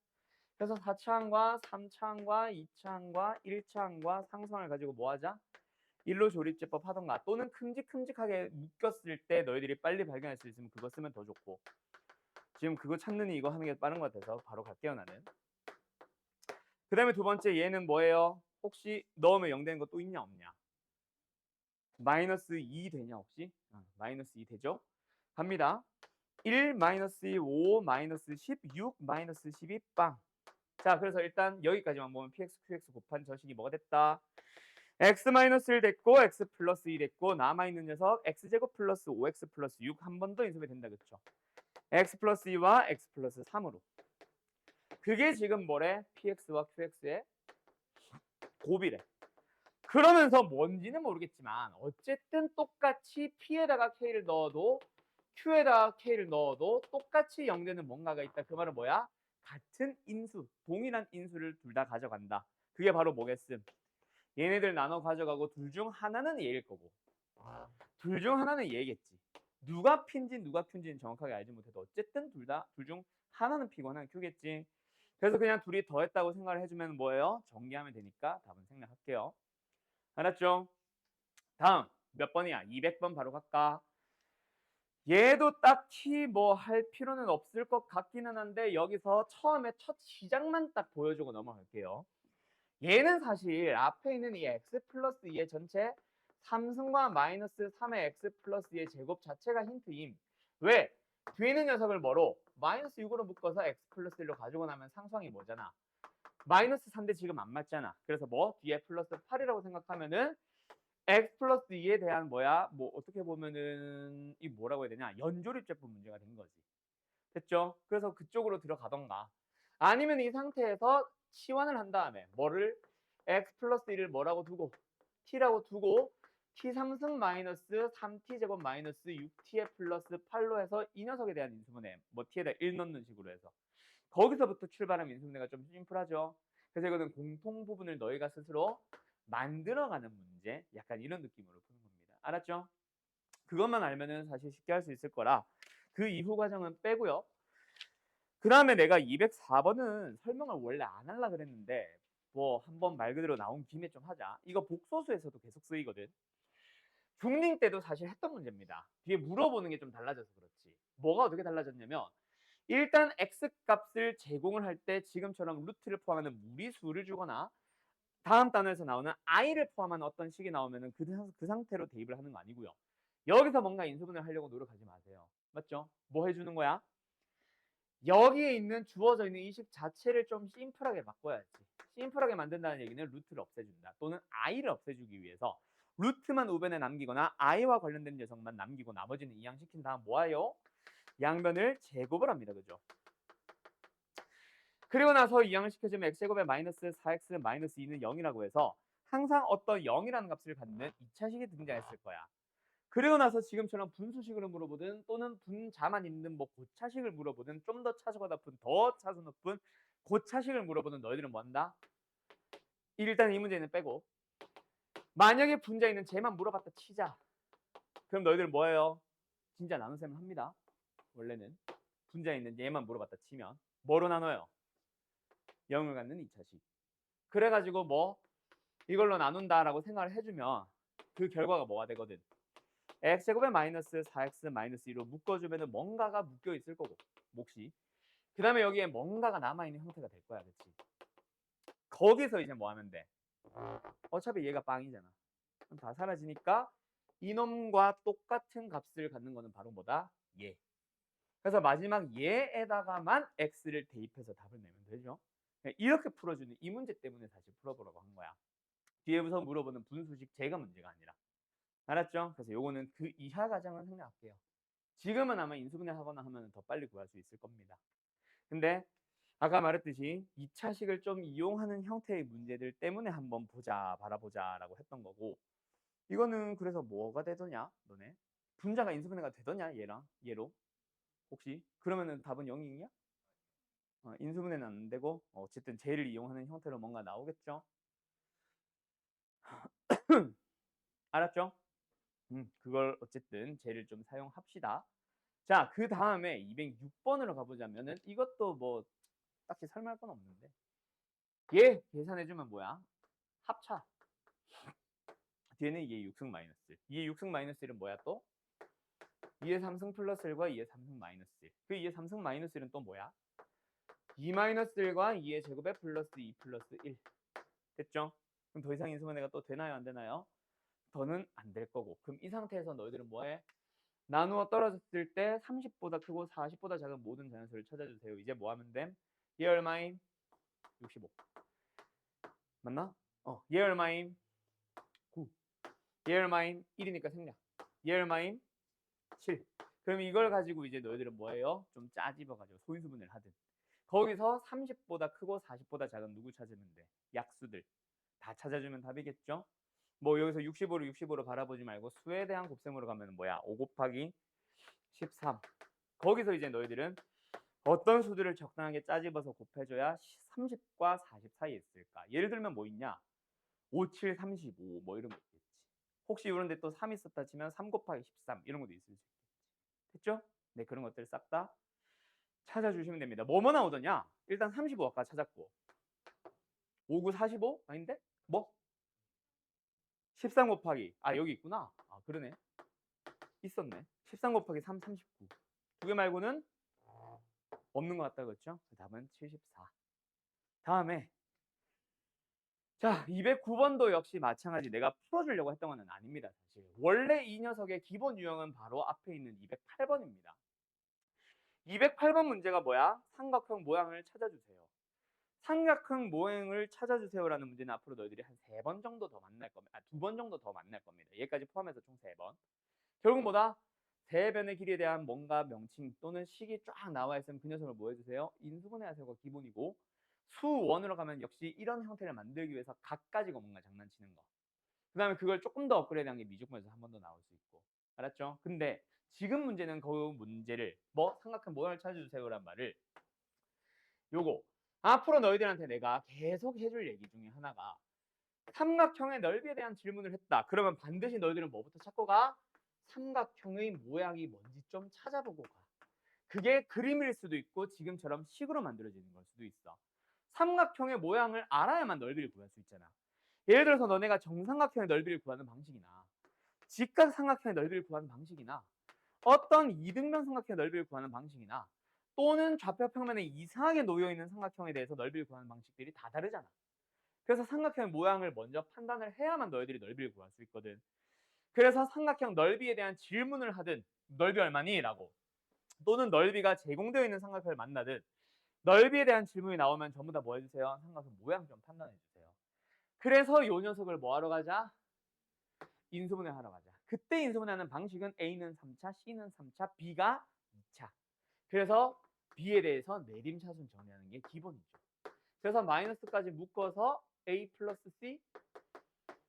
그래서 4차항과 3차항과 2차항과 1차항과 상수항을 가지고 뭐 하자? 일로 조립제법 하던가 또는 큼직큼직하게 묶였을 때 너희들이 빨리 발견할 수 있으면 그거 쓰면 더 좋고 지금 그거 찾느니 이거 하는 게 빠른 것 같아서 바로 갈게요 나는. 그 다음에 두 번째 얘는 뭐예요? 혹시 넣으면 0 되는 거 또 있냐 없냐? 마이너스 2 되냐 혹시? 마이너스 2 되죠? 갑니다. 1 마이너스 2, 5 마이너스 10, 6 마이너스 12 빵. 자 그래서 일단 여기까지만 보면 px, qx 곱한 저 식이 뭐가 됐다? x-1 됐고 x 플러스 2 됐고 남아있는 녀석 x제곱 플러스 5x 플러스 6 한 번 더 인수분해 된다. 그쵸? x 플러스 2와 x 플러스 3으로 그게 지금 뭐래? px와 qx의 곱이래. 그러면서 뭔지는 모르겠지만 어쨌든 똑같이 p에다가 k를 넣어도 q에다가 k를 넣어도 똑같이 0 되는 뭔가가 있다. 그 말은 뭐야? 같은 인수, 동일한 인수를 둘 다 가져간다. 그게 바로 뭐겠음? 얘네들 나눠 가져가고 둘 중 하나는 얘일 거고 둘 중 하나는 얘겠지. 누가 P인지 누가 Q인지는 정확하게 알지 못해도 어쨌든 둘 중 하나는 P고 하나는 Q겠지. 그래서 그냥 둘이 더했다고 생각을 해주면 뭐예요? 정리하면 되니까 답은 생략할게요. 알았죠? 다음 몇 번이야? 200번 바로 갈까? 얘도 딱히 뭐 할 필요는 없을 것 같기는 한데 여기서 처음에 첫 시작만 딱 보여주고 넘어갈게요. 얘는 사실 앞에 있는 이 x 플러스 2의 전체 3승과 마이너스 3의 x 플러스 2의 제곱 자체가 힌트임. 왜? 뒤에 있는 녀석을 뭐로? 마이너스 6으로 묶어서 x 플러스 1로 가지고 나면 상수항이 뭐잖아? 마이너스 3대 지금 안 맞잖아. 그래서 뭐? 뒤에 플러스 8이라고 생각하면은 x 플러스 2에 대한 뭐야? 뭐 어떻게 보면은 이 뭐라고 해야 되냐? 연조립제법 문제가 된 거지. 됐죠? 그래서 그쪽으로 들어가던가 아니면 이 상태에서 치환을 한 다음에 뭐를 x 플러스 1을 뭐라고 두고 t라고 두고 t3승 마이너스 3t 제곱 마이너스 6t의 플러스 8로 해서 이 녀석에 대한 인수분해 뭐 t에다 1 넣는 식으로 해서 거기서부터 출발하면 인수분해가 좀 심플하죠. 그래서 이거는 공통 부분을 너희가 스스로 만들어가는 문제 약간 이런 느낌으로 푸는 겁니다. 알았죠? 그것만 알면은 사실 쉽게 할 수 있을 거라 그 이후 과정은 빼고요. 그 다음에 내가 204번은 설명을 원래 안 하려고 그랬는데 뭐 한번 말 그대로 나온 김에 좀 하자. 이거 복소수에서도 계속 쓰이거든. 중딩 때도 사실 했던 문제입니다. 뒤에 물어보는 게 좀 달라져서 그렇지. 뭐가 어떻게 달라졌냐면 일단 x값을 제공을 할 때 지금처럼 루트를 포함하는 무리수를 주거나 다음 단어에서 나오는 i를 포함한 어떤 식이 나오면 그 상태로 대입을 하는 거 아니고요. 여기서 뭔가 인수분해를 하려고 노력하지 마세요. 맞죠? 뭐 해주는 거야? 여기에 있는 주어져 있는 이 식 자체를 좀 심플하게 바꿔야지. 심플하게 만든다는 얘기는 루트를 없애준다. 또는 i를 없애주기 위해서 루트만 우변에 남기거나 i와 관련된 녀석만 남기고 나머지는 이항시킨 다음 뭐예요? 양변을 제곱을 합니다. 그죠? 그리고 나서 이항시켜주면 x제곱에 마이너스 4x 마이너스 2는 0이라고 해서 항상 어떤 0이라는 값을 갖는 2차식이 등장했을 거야. 그리고 나서 지금처럼 분수식으로 물어보든 또는 분자만 있는 뭐 고차식을 물어보든 좀 더 차수가 높은 더 차수 높은 고차식을 물어보든 너희들은 뭐 한다? 일단 이 문제는 빼고 만약에 분자 있는 쟤만 물어봤다 치자. 그럼 너희들은 뭐예요? 진짜 나눗셈을 합니다. 원래는 분자 있는 얘만 물어봤다 치면 뭐로 나눠요? 0을 갖는 2차식. 그래가지고 뭐 이걸로 나눈다라고 생각을 해주면 그 결과가 뭐가 되거든? x제곱에 마이너스 4x 마이너스 2로 묶어주면 뭔가가 묶여 있을 거고 몫이 그 다음에 여기에 뭔가가 남아있는 형태가 될 거야. 그치? 거기서 이제 뭐 하면 돼? 어차피 얘가 빵이잖아. 그럼 다 사라지니까 이놈과 똑같은 값을 갖는 거는 바로 뭐다? 얘. 그래서 마지막 얘에다가만 x를 대입해서 답을 내면 되죠. 이렇게 풀어주는 이 문제 때문에 사실 풀어보라고 한 거야. 뒤에서 물어보는 분수식 제가 문제가 아니라. 알았죠? 그래서 요거는 그 이하 과정을 생략할게요. 지금은 아마 인수분해 하거나 하면 더 빨리 구할 수 있을 겁니다. 근데 아까 말했듯이 2차식을 좀 이용하는 형태의 문제들 때문에 한번 보자, 바라보자 라고 했던 거고 이거는 그래서 뭐가 되더냐, 너네? 분자가 인수분해가 되더냐, 얘랑 얘로? 혹시? 그러면은 답은 0이냐? 인수분해는 안 되고 어쨌든 쟤를 이용하는 형태로 뭔가 나오겠죠? 알았죠? 그걸 어쨌든 쟤를 좀 사용합시다. 자, 그 다음에 206번으로 가보자면은 이것도 뭐 딱히 설명할 건 없는데 얘 계산해주면 뭐야? 합차. 뒤에는 2의 6승 마이너스 2의 6승 마이너스 1은 뭐야 또? 2의 3승 플러스 1과 2의 3승 마이너스 1. 그 2의 3승 마이너스 1은 또 뭐야? 2 마이너스 1과 2의 제곱에 플러스 2 플러스 1. 됐죠? 그럼 더 이상 인수분해가 또 되나요? 안 되나요? 더는 안 될 거고. 그럼 이 상태에서 너희들은 뭐해? 나누어 떨어졌을 때 30보다 크고 40보다 작은 모든 자연수를 찾아주세요. 이제 뭐 하면 됨? 얘 얼마임? 65. 맞나? 얘 얼마임? 9. 얘 얼마임? 1이니까 생략. 얘 얼마임? 7. 그럼 이걸 가지고 이제 너희들은 뭐예요? 좀 짜집어가지고 소인수분해를 하든. 거기서 30보다 크고 40보다 작은 누구 찾으면 돼? 약수들. 다 찾아주면 답이겠죠? 뭐 여기서 65를 65로 바라보지 말고 수에 대한 곱셈으로 가면 뭐야? 5 곱하기 13. 거기서 이제 너희들은 어떤 수들을 적당하게 짜집어서 곱해줘야 30과 40 사이에 있을까? 예를 들면 뭐 있냐? 5, 7, 35 뭐 이런 거 있겠지. 혹시 이런데 또 3 있었다 치면 3 곱하기 13 이런 것도 있을 수 있겠지. 됐죠? 네, 그런 것들 싹 다 찾아주시면 됩니다. 뭐뭐 나오더냐? 일단 35 아까 찾았고 5, 9, 45? 아닌데? 뭐? 13 곱하기 여기 있구나. 그러네. 있었네. 13 곱하기 3, 39. 두 개 말고는 없는 것 같다 그렇죠? 답은 74. 다음에 자 209번도 역시 마찬가지 내가 풀어주려고 했던 건 아닙니다. 사실 원래 이 녀석의 기본 유형은 바로 앞에 있는 208번입니다. 208번 문제가 뭐야? 삼각형 모양을 찾아주세요. 삼각형 모양을 찾아주세요라는 문제는 앞으로 너희들이 한 3번 정도 더 만날 겁니다. 2번 정도 더 만날 겁니다. 얘까지 포함해서 총 3번. 결국 뭐다? 대변의 길이에 대한 뭔가 명칭 또는 식이 쫙 나와 있으면 그 녀석을 뭐 해주세요? 인수분해 하세요가 기본이고 수원으로 가면 역시 이런 형태를 만들기 위해서 각 가지고 뭔가 장난치는 거. 그 다음에 그걸 조금 더 업그레이드한 게 미적분에서 한 번 더 나올 수 있고. 알았죠? 근데 지금 문제는 그 문제를 삼각형 모양을 찾아주세요란 말을 요거 앞으로 너희들한테 내가 계속 해줄 얘기 중에 하나가 삼각형의 넓이에 대한 질문을 했다. 그러면 반드시 너희들은 뭐부터 찾고 가? 삼각형의 모양이 뭔지 좀 찾아보고 가. 그게 그림일 수도 있고 지금처럼 식으로 만들어지는 걸 수도 있어. 삼각형의 모양을 알아야만 넓이를 구할 수 있잖아. 예를 들어서 너네가 정삼각형의 넓이를 구하는 방식이나 직각삼각형의 넓이를 구하는 방식이나 어떤 이등변 삼각형의 넓이를 구하는 방식이나 또는 좌표 평면에 이상하게 놓여있는 삼각형에 대해서 넓이를 구하는 방식들이 다 다르잖아. 그래서 삼각형의 모양을 먼저 판단을 해야만 너희들이 넓이를 구할 수 있거든. 그래서 삼각형 넓이에 대한 질문을 하든 넓이 얼마니? 라고 또는 넓이가 제공되어 있는 삼각형을 만나든 넓이에 대한 질문이 나오면 전부 다 뭐 해주세요? 삼각형 모양 좀 판단해 주세요. 그래서 요 녀석을 뭐 하러 가자? 인수분해 하러 가자. 그때 인수분해하는 방식은 A는 3차, C는 3차, B가 2차. 그래서 B에 대해서 내림차순 정리하는 게 기본이죠. 그래서 마이너스까지 묶어서 A 플러스 C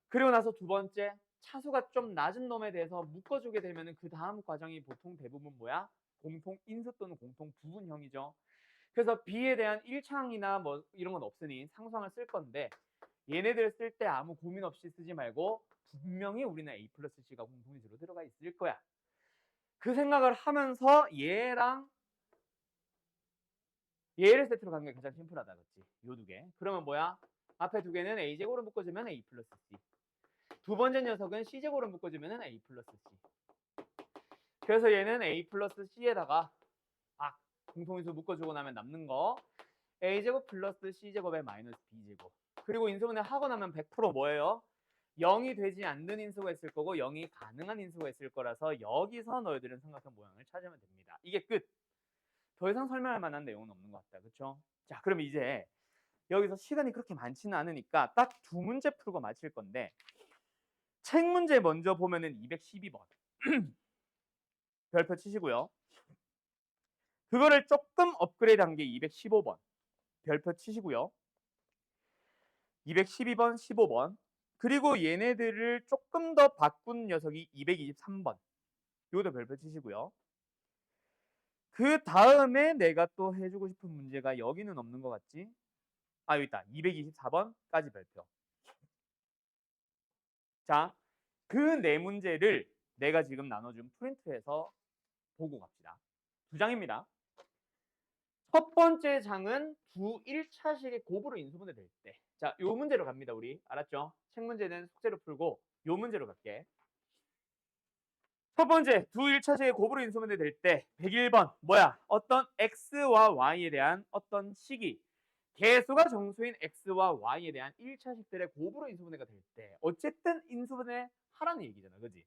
그리고 나서 두 번째 차수가 좀 낮은 놈에 대해서 묶어주게 되면 그 다음 과정이 보통 대부분 뭐야? 공통 인수 또는 공통 부분형이죠. 그래서 B에 대한 1차항이나 뭐 이런 건 없으니 상수항을 쓸 건데 얘네들 쓸 때 아무 고민 없이 쓰지 말고 분명히 우리는 A 플러스 C가 공통인수로 들어가 있을 거야. 그 생각을 하면서 얘를 세트로 가는 게 가장 심플하다. 그렇지? 요 두 개. 그러면 뭐야? 앞에 두 개는 A제곱으로 묶어주면 A 플러스 C. 두 번째 녀석은 C제곱으로 묶어주면 A 플러스 C. 그래서 얘는 A 플러스 C에다가 공통인수 묶어주고 나면 남는 거 A제곱 플러스 C제곱의 마이너스 B제곱. 그리고 인수분해 하고 나면 100% 뭐예요? 0이 되지 않는 인수가 있을 거고 0이 가능한 인수가 있을 거라서 여기서 너희들은 삼각형 모양을 찾으면 됩니다. 이게 끝. 더 이상 설명할 만한 내용은 없는 것 같다. 그렇죠? 자, 그럼 이제 여기서 시간이 그렇게 많지는 않으니까 딱 두 문제 풀고 마칠 건데 책 문제 먼저 보면은 212번. 별표 치시고요. 그거를 조금 업그레이드한 게 215번. 별표 치시고요. 212번, 15번. 그리고 얘네들을 조금 더 바꾼 녀석이 223번. 이것도 별표 치시고요. 그 다음에 내가 또 해주고 싶은 문제가 여기는 없는 것 같지? 여기 있다. 224번까지 별표. 자, 그 네 문제를 내가 지금 나눠준 프린트해서 보고 갑시다. 두 장입니다. 첫 번째 장은 두 1차식의 곱으로 인수분해 될 때. 자, 요 문제로 갑니다, 우리. 알았죠? 책 문제는 숙제로 풀고 요 문제로 갈게. 첫 번째, 두 1차식의 곱으로 인수분해 될 때 101번 뭐야? 어떤 x와 y에 대한 어떤 식이 개수가 정수인 x와 y에 대한 1차식들의 곱으로 인수분해가 될 때 어쨌든 인수분해 하라는 얘기잖아. 그지?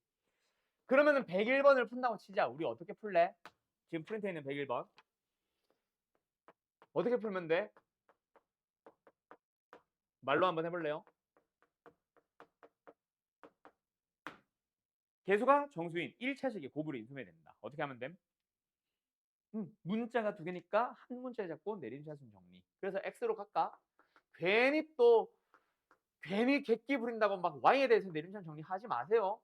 그러면은 101번을 푼다고 치자. 우리 어떻게 풀래? 지금 프린트에 있는 101번. 어떻게 풀면 돼? 말로 한번 해볼래요? 개수가 정수인 1차식의 곱으로 인수분해 된다. 어떻게 하면 됨? 문자가 두 개니까 한 문자에 잡고 내림차순 정리. 그래서 x로 갈까? 괜히 객기 부린다고 막 y에 대해서 내림차순 정리하지 마세요.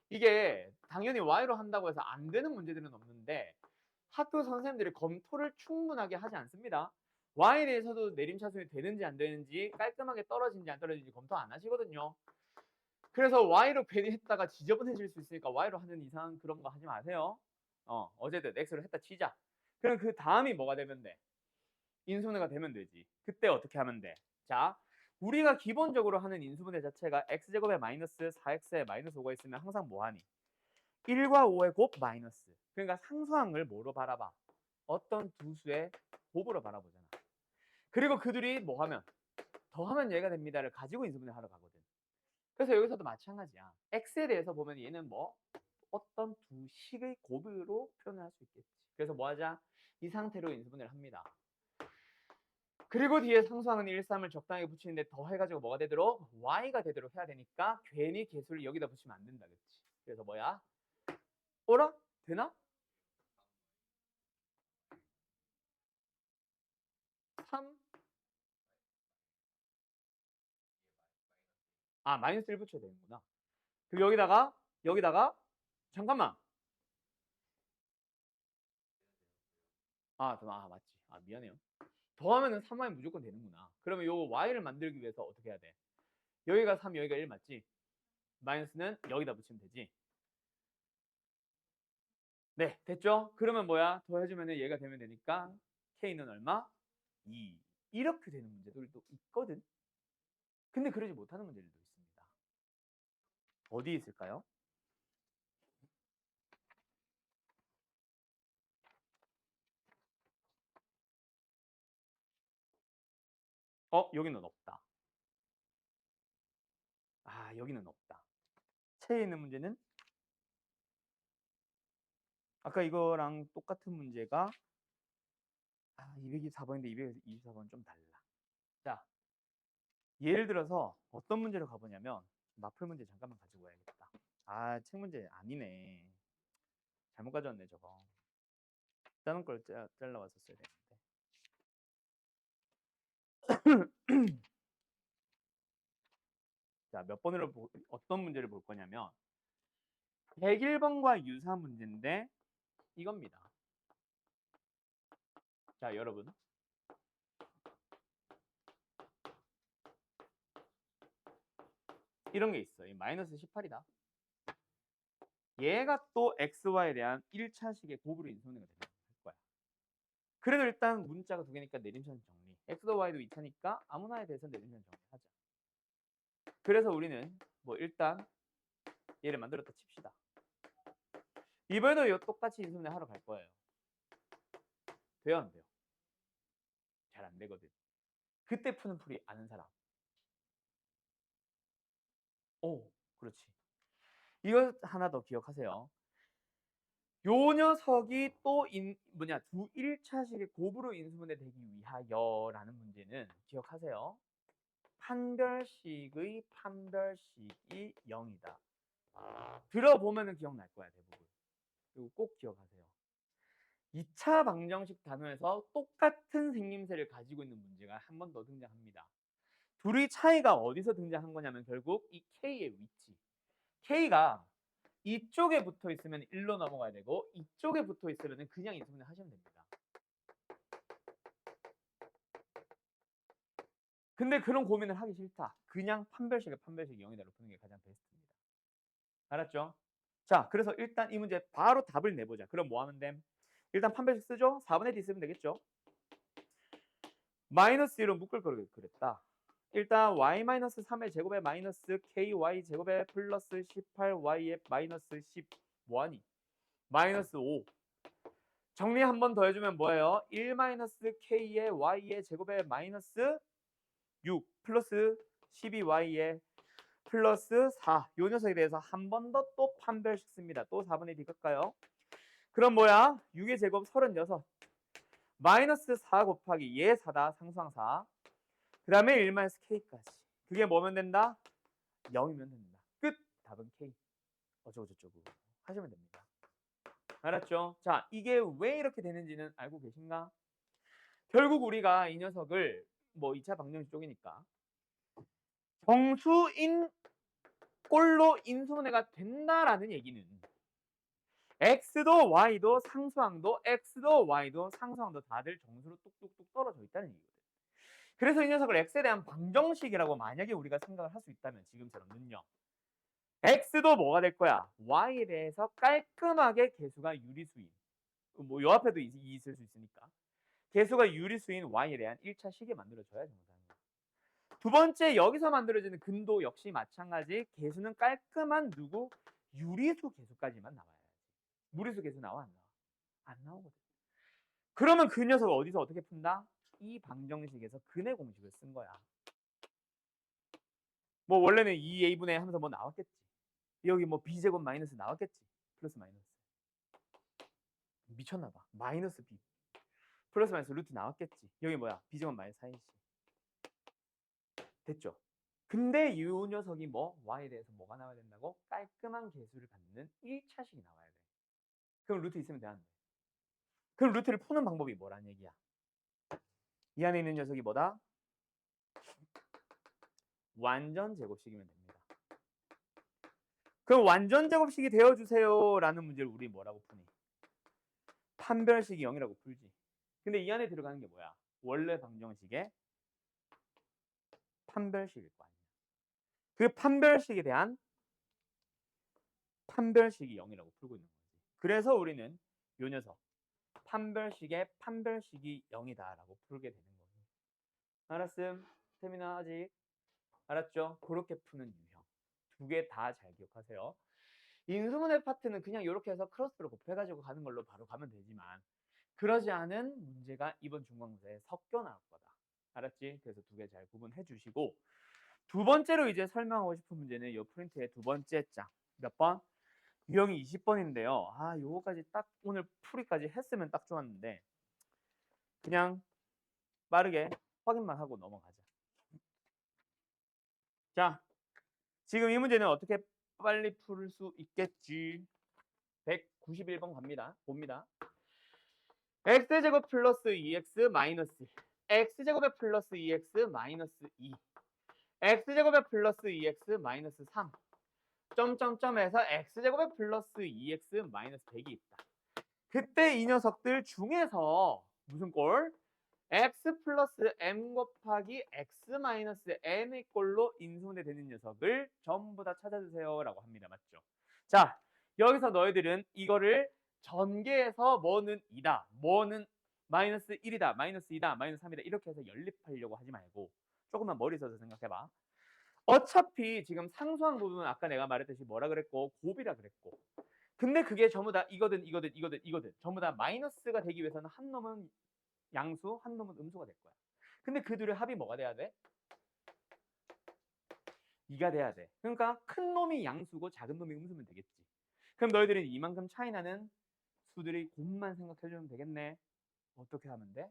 이게 당연히 y로 한다고 해서 안 되는 문제들은 없는데 학교 선생님들이 검토를 충분하게 하지 않습니다. y에 대해서도 내림차순이 되는지 안 되는지 깔끔하게 떨어지는지 안 떨어지는지 검토 안 하시거든요. 그래서 y로 괜히 했다가 지저분해질 수 있으니까 y로 하는 이상 그런 거 하지 마세요. 어제도 x로 했다 치자. 그럼 그 다음이 뭐가 되면 돼? 인수분해가 되면 되지. 그때 어떻게 하면 돼? 자, 우리가 기본적으로 하는 인수분해 자체가 x제곱에 마이너스 4x에 마이너스 5가 있으면 항상 뭐하니? 1과 5의 곱 마이너스. 그러니까 상수항을 뭐로 바라봐? 어떤 두 수의 곱으로 바라보잖아. 그리고 그들이 뭐하면? 더하면 얘가 됩니다를 가지고 인수분해 하러 가거든. 그래서 여기서도 마찬가지야. x에 대해서 보면 얘는 뭐 어떤 두 식의 곱으로 표현을 할 수 있겠지. 그래서 뭐 하자? 이 상태로 인수분해를 합니다. 그리고 뒤에 상수항은 1, 3을 적당히 붙이는데 더해가지고 뭐가 되도록? y가 되도록 해야 되니까 괜히 개수를 여기다 붙이면 안 된다. 그치? 그래서 뭐야? 어라? 되나? 3 아, 마이너스 1 붙여야 되는구나. 그럼 여기다가 잠깐만. 맞지. 아, 미안해요. 더하면은 3y 무조건 되는구나. 그러면 요 y를 만들기 위해서 어떻게 해야 돼? 여기가 3, 여기가 1 맞지? 마이너스는 여기다 붙이면 되지. 네, 됐죠? 그러면 뭐야? 더해주면 얘가 되면 되니까 k는 얼마? 2. 이렇게 되는 문제들도 있거든. 근데 그러지 못하는 문제들도 있습니다. 어디 있을까요? 여기는 없다. 아, 여기는 없다. 체에 있는 문제는 아까 이거랑 똑같은 문제가 224번인데 224번은 좀 달라. 자, 예를 들어서 어떤 문제로 가보냐면 마플 문제 잠깐만 가지고 와야겠다. 아, 책 문제 아니네. 잘못 가져왔네 저거. 다른 걸 잘라왔었어야 되는데. 자, 몇 번으로 어떤 문제를 볼 거냐면 101번과 유사한 문제인데 이겁니다. 자, 여러분. 이런 게 있어. 이 마이너스 18이다. 얘가 또 xy에 대한 1차식의 곱으로 인수분해가 되는 거야. 그래도 일단 문자가 두 개니까 내림차는 정리. x도 y도 2차니까 아무나에 대해서 내림차는 정리하자. 그래서 우리는 뭐 일단 얘를 만들었다 칩시다. 이번에도 똑같이 인수분해 하러 갈 거예요. 돼요, 안 돼요? 잘 안 되거든. 그때 푸는 풀이 아는 사람. 그렇지. 이거 하나 더 기억하세요. 요 녀석이 또 두 1차식의 곱으로 인수분해 되기 위하여라는 문제는 기억하세요. 판별식의 판별식이 0이다. 들어보면은 기억날 거야, 대부분. 그리고 꼭 기억하세요. 2차 방정식 단원에서 똑같은 생김새를 가지고 있는 문제가 한 번 더 등장합니다. 둘의 차이가 어디서 등장한 거냐면 결국 이 K의 위치. K가 이쪽에 붙어 있으면 1로 넘어가야 되고 이쪽에 붙어 있으면 그냥 인수분해 하시면 됩니다. 근데 그런 고민을 하기 싫다. 그냥 판별식에 판별식 0이다로 푸는 게 가장 베스트입니다. 알았죠? 자, 그래서 일단 이 문제 바로 답을 내보자. 그럼 뭐 하면 됨? 일단 판별식 쓰죠? 4분의 D 쓰면 되겠죠? 마이너스 1로 묶을 거를 그랬다. 일단 y-3의 제곱에 마이너스 ky 제곱에 플러스 18y의 마이너스 10 뭐하니? 마이너스 5 정리 한 번 더 해주면 뭐예요? 1-k의 y의 제곱에 마이너스 6 플러스 12y의 플러스 4. 요 녀석에 대해서 한 번 더 또 판별식 씁니다. 또 4분의 D 끌까요? 그럼 뭐야? 6의 제곱 36. 마이너스 4 곱하기 얘 4다. 상수항 4. 그 다음에 1-k까지. 그게 뭐면 된다? 0이면 된다. 끝. 답은 K. 어쩌고저쩌고 하시면 됩니다. 알았죠? 자, 이게 왜 이렇게 되는지는 알고 계신가? 결국 우리가 이 녀석을 뭐 2차 방정식 쪽이니까 정수인 꼴로 인수분해가 된다라는 얘기는 x도 y도 상수항도 x도 y도 상수항도 다들 정수로 뚝뚝뚝 떨어져 있다는 얘기거든. 그래서 이 녀석을 x에 대한 방정식이라고 만약에 우리가 생각을 할 수 있다면 지금처럼는요. x도 뭐가 될 거야? y에 대해서 깔끔하게 개수가 유리수인 뭐 요 앞에도 2 있을 수 있으니까 개수가 유리수인 y에 대한 1차 식이 만들어져야 정상이야. 두 번째 여기서 만들어지는 근도 역시 마찬가지 개수는 깔끔한 누구? 유리수 개수까지만 나와야 돼. 무리수 개수 나와 안 나와? 안 나오거든. 그러면 그 녀석을 어디서 어떻게 푼다? 이 방정식에서 근의 공식을 쓴 거야. 뭐 원래는 2a분의 하면서 뭐 나왔겠지. 여기 뭐 b제곱 마이너스 나왔겠지. 플러스 마이너스. 미쳤나 봐. 마이너스 b. 플러스 마이너스 루트 나왔겠지. 여기 뭐야? b제곱 마이너스 4ac. 됐죠? 근데 이 녀석이 뭐 y에 대해서 뭐가 나와야 된다고? 깔끔한 개수를 갖는 1차식이 나와야 돼. 그럼 루트 있으면 돼, 안 돼? 그럼 루트를 푸는 방법이 뭐란 얘기야? 이 안에 있는 녀석이 뭐다? 완전 제곱식이면 됩니다. 그럼 완전 제곱식이 되어주세요라는 문제를 우리 뭐라고 푸니? 판별식이 0이라고 풀지. 근데 이 안에 들어가는 게 뭐야? 원래 방정식의 판별식일 거 아니야. 그 판별식에 대한 판별식이 0이라고 풀고 있는 거지. 그래서 우리는 요 녀석 판별식의 판별식이 0이다라고 풀게 되는 거예요. 알았음? 세미나 아직? 알았죠? 그렇게 푸는 유형. 두 개 다 잘 기억하세요. 인수분해 파트는 그냥 이렇게 해서 크로스로 곱해가지고 가는 걸로 바로 가면 되지만 그러지 않은 문제가 이번 중간고사에 섞여 나올 거다. 알았지? 그래서 두 개 잘 구분해 주시고 두 번째로 이제 설명하고 싶은 문제는 이 프린트의 두 번째 장. 몇 번? 유형이 20번인데요. 아, 요거까지 딱 오늘 풀이까지 했으면 딱 좋았는데 그냥 빠르게 확인만 하고 넘어가자. 자, 지금 이 문제는 어떻게 빨리 풀 수 있겠지? 191번 갑니다. 봅니다. x제곱 플러스 2x 마이너스 1 x제곱에 플러스 2x 마이너스 2 x제곱에 플러스 2x 마이너스 3 점점점에서 x제곱에 플러스 2x 마이너스 100이 있다. 그때 이 녀석들 중에서 무슨 꼴? x 플러스 m 곱하기 x 마이너스 n의 꼴로 인수분해 되는 녀석을 전부 다 찾아주세요 라고 합니다. 맞죠? 자, 여기서 너희들은 이거를 전개해서 뭐는 2다, 뭐는 마이너스 1이다, 마이너스 2다, 마이너스 3이다 이렇게 해서 연립하려고 하지 말고 조금만 머리 써서 생각해봐. 어차피 지금 상수항 부분은 아까 내가 말했듯이 뭐라 그랬고 곱이라 그랬고 근데 그게 전부 다 이거든 이거든 이거든 이거든 전부 다 마이너스가 되기 위해서는 한 놈은 양수, 한 놈은 음수가 될 거야. 근데 그 둘의 합이 뭐가 돼야 돼? 2가 돼야 돼. 그러니까 큰 놈이 양수고 작은 놈이 음수면 되겠지. 그럼 너희들은 이만큼 차이 나는 수들이 곱만 생각해주면 되겠네. 어떻게 하면 돼?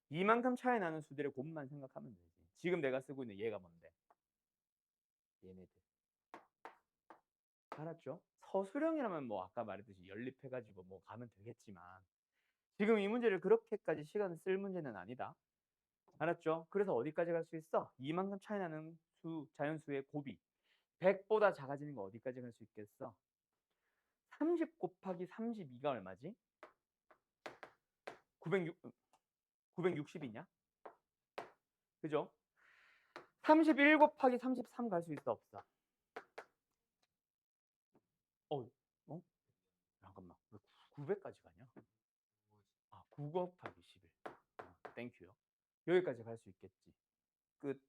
이만큼 차이 나는 수들의 곱만 생각하면 되지. 지금 내가 쓰고 있는 얘가 뭔데? 얘네들. 알았죠? 서술형이라면 뭐 아까 말했듯이 연립해가지고 뭐 가면 되겠지만 지금 이 문제를 그렇게까지 시간을 쓸 문제는 아니다. 알았죠? 그래서 어디까지 갈 수 있어? 이만큼 차이 나는 수, 자연수의 곱이 100보다 작아지는 거 어디까지 갈 수 있겠어? 30 곱하기 32가 얼마지? 960이냐? 그죠? 31 곱하기 33 갈 수 있어 없어? 어? 잠깐만. 왜 900까지 가냐? 아, 9 곱하기 11. 땡큐요. 여기까지 갈 수 있겠지. 끝.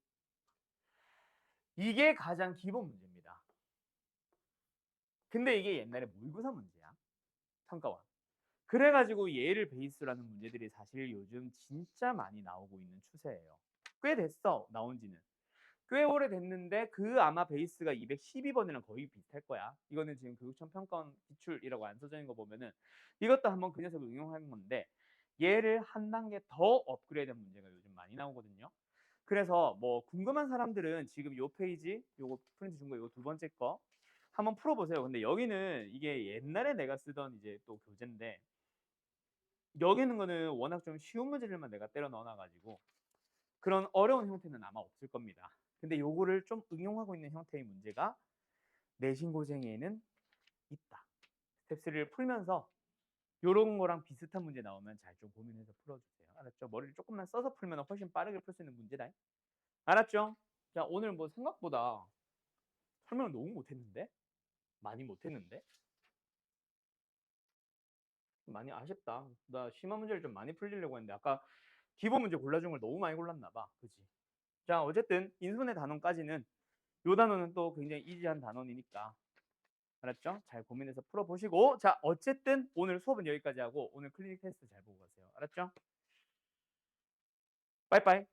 이게 가장 기본 문제입니다. 근데 이게 옛날에 모의고사 문제야. 평가원. 그래가지고 얘를 베이스로 하는 문제들이 사실 요즘 진짜 많이 나오고 있는 추세예요. 꽤 됐어, 나온 지는. 꽤 오래됐는데 그 아마 베이스가 212번이랑 거의 비슷할 거야. 이거는 지금 교육청 평가원 기출이라고 안 써져 있는 거 보면은 이것도 한번 그 녀석을 응용하는 건데 얘를 한 단계 더 업그레이드한 문제가 요즘 많이 나오거든요. 그래서 뭐 궁금한 사람들은 지금 요 페이지, 요거 프린트 준 거 요 두 번째 거 한번 풀어보세요. 근데 여기는 이게 옛날에 내가 쓰던 이제 또 교재인데 여기 있는 거는 워낙 좀 쉬운 문제들만 내가 때려 넣어놔가지고 그런 어려운 형태는 아마 없을 겁니다. 근데 요거를 좀 응용하고 있는 형태의 문제가 내신고생에는 있다. 스텝 3를 풀면서 요런 거랑 비슷한 문제 나오면 잘 좀 고민해서 풀어주세요. 알았죠? 머리를 조금만 써서 풀면 훨씬 빠르게 풀 수 있는 문제다. 알았죠? 자, 오늘 뭐 생각보다 설명을 너무 못했는데? 많이 못했는데? 많이 아쉽다. 나 심화 문제를 좀 많이 풀리려고 했는데 아까 기본 문제 골라준 걸 너무 많이 골랐나 봐. 그치? 자, 어쨌든 인수분해 단원까지는 요 단원은 또 굉장히 이지한 단원이니까 알았죠? 잘 고민해서 풀어보시고 자, 어쨌든 오늘 수업은 여기까지 하고 오늘 클리닉 테스트 잘 보고 가세요. 알았죠? 빠이빠이.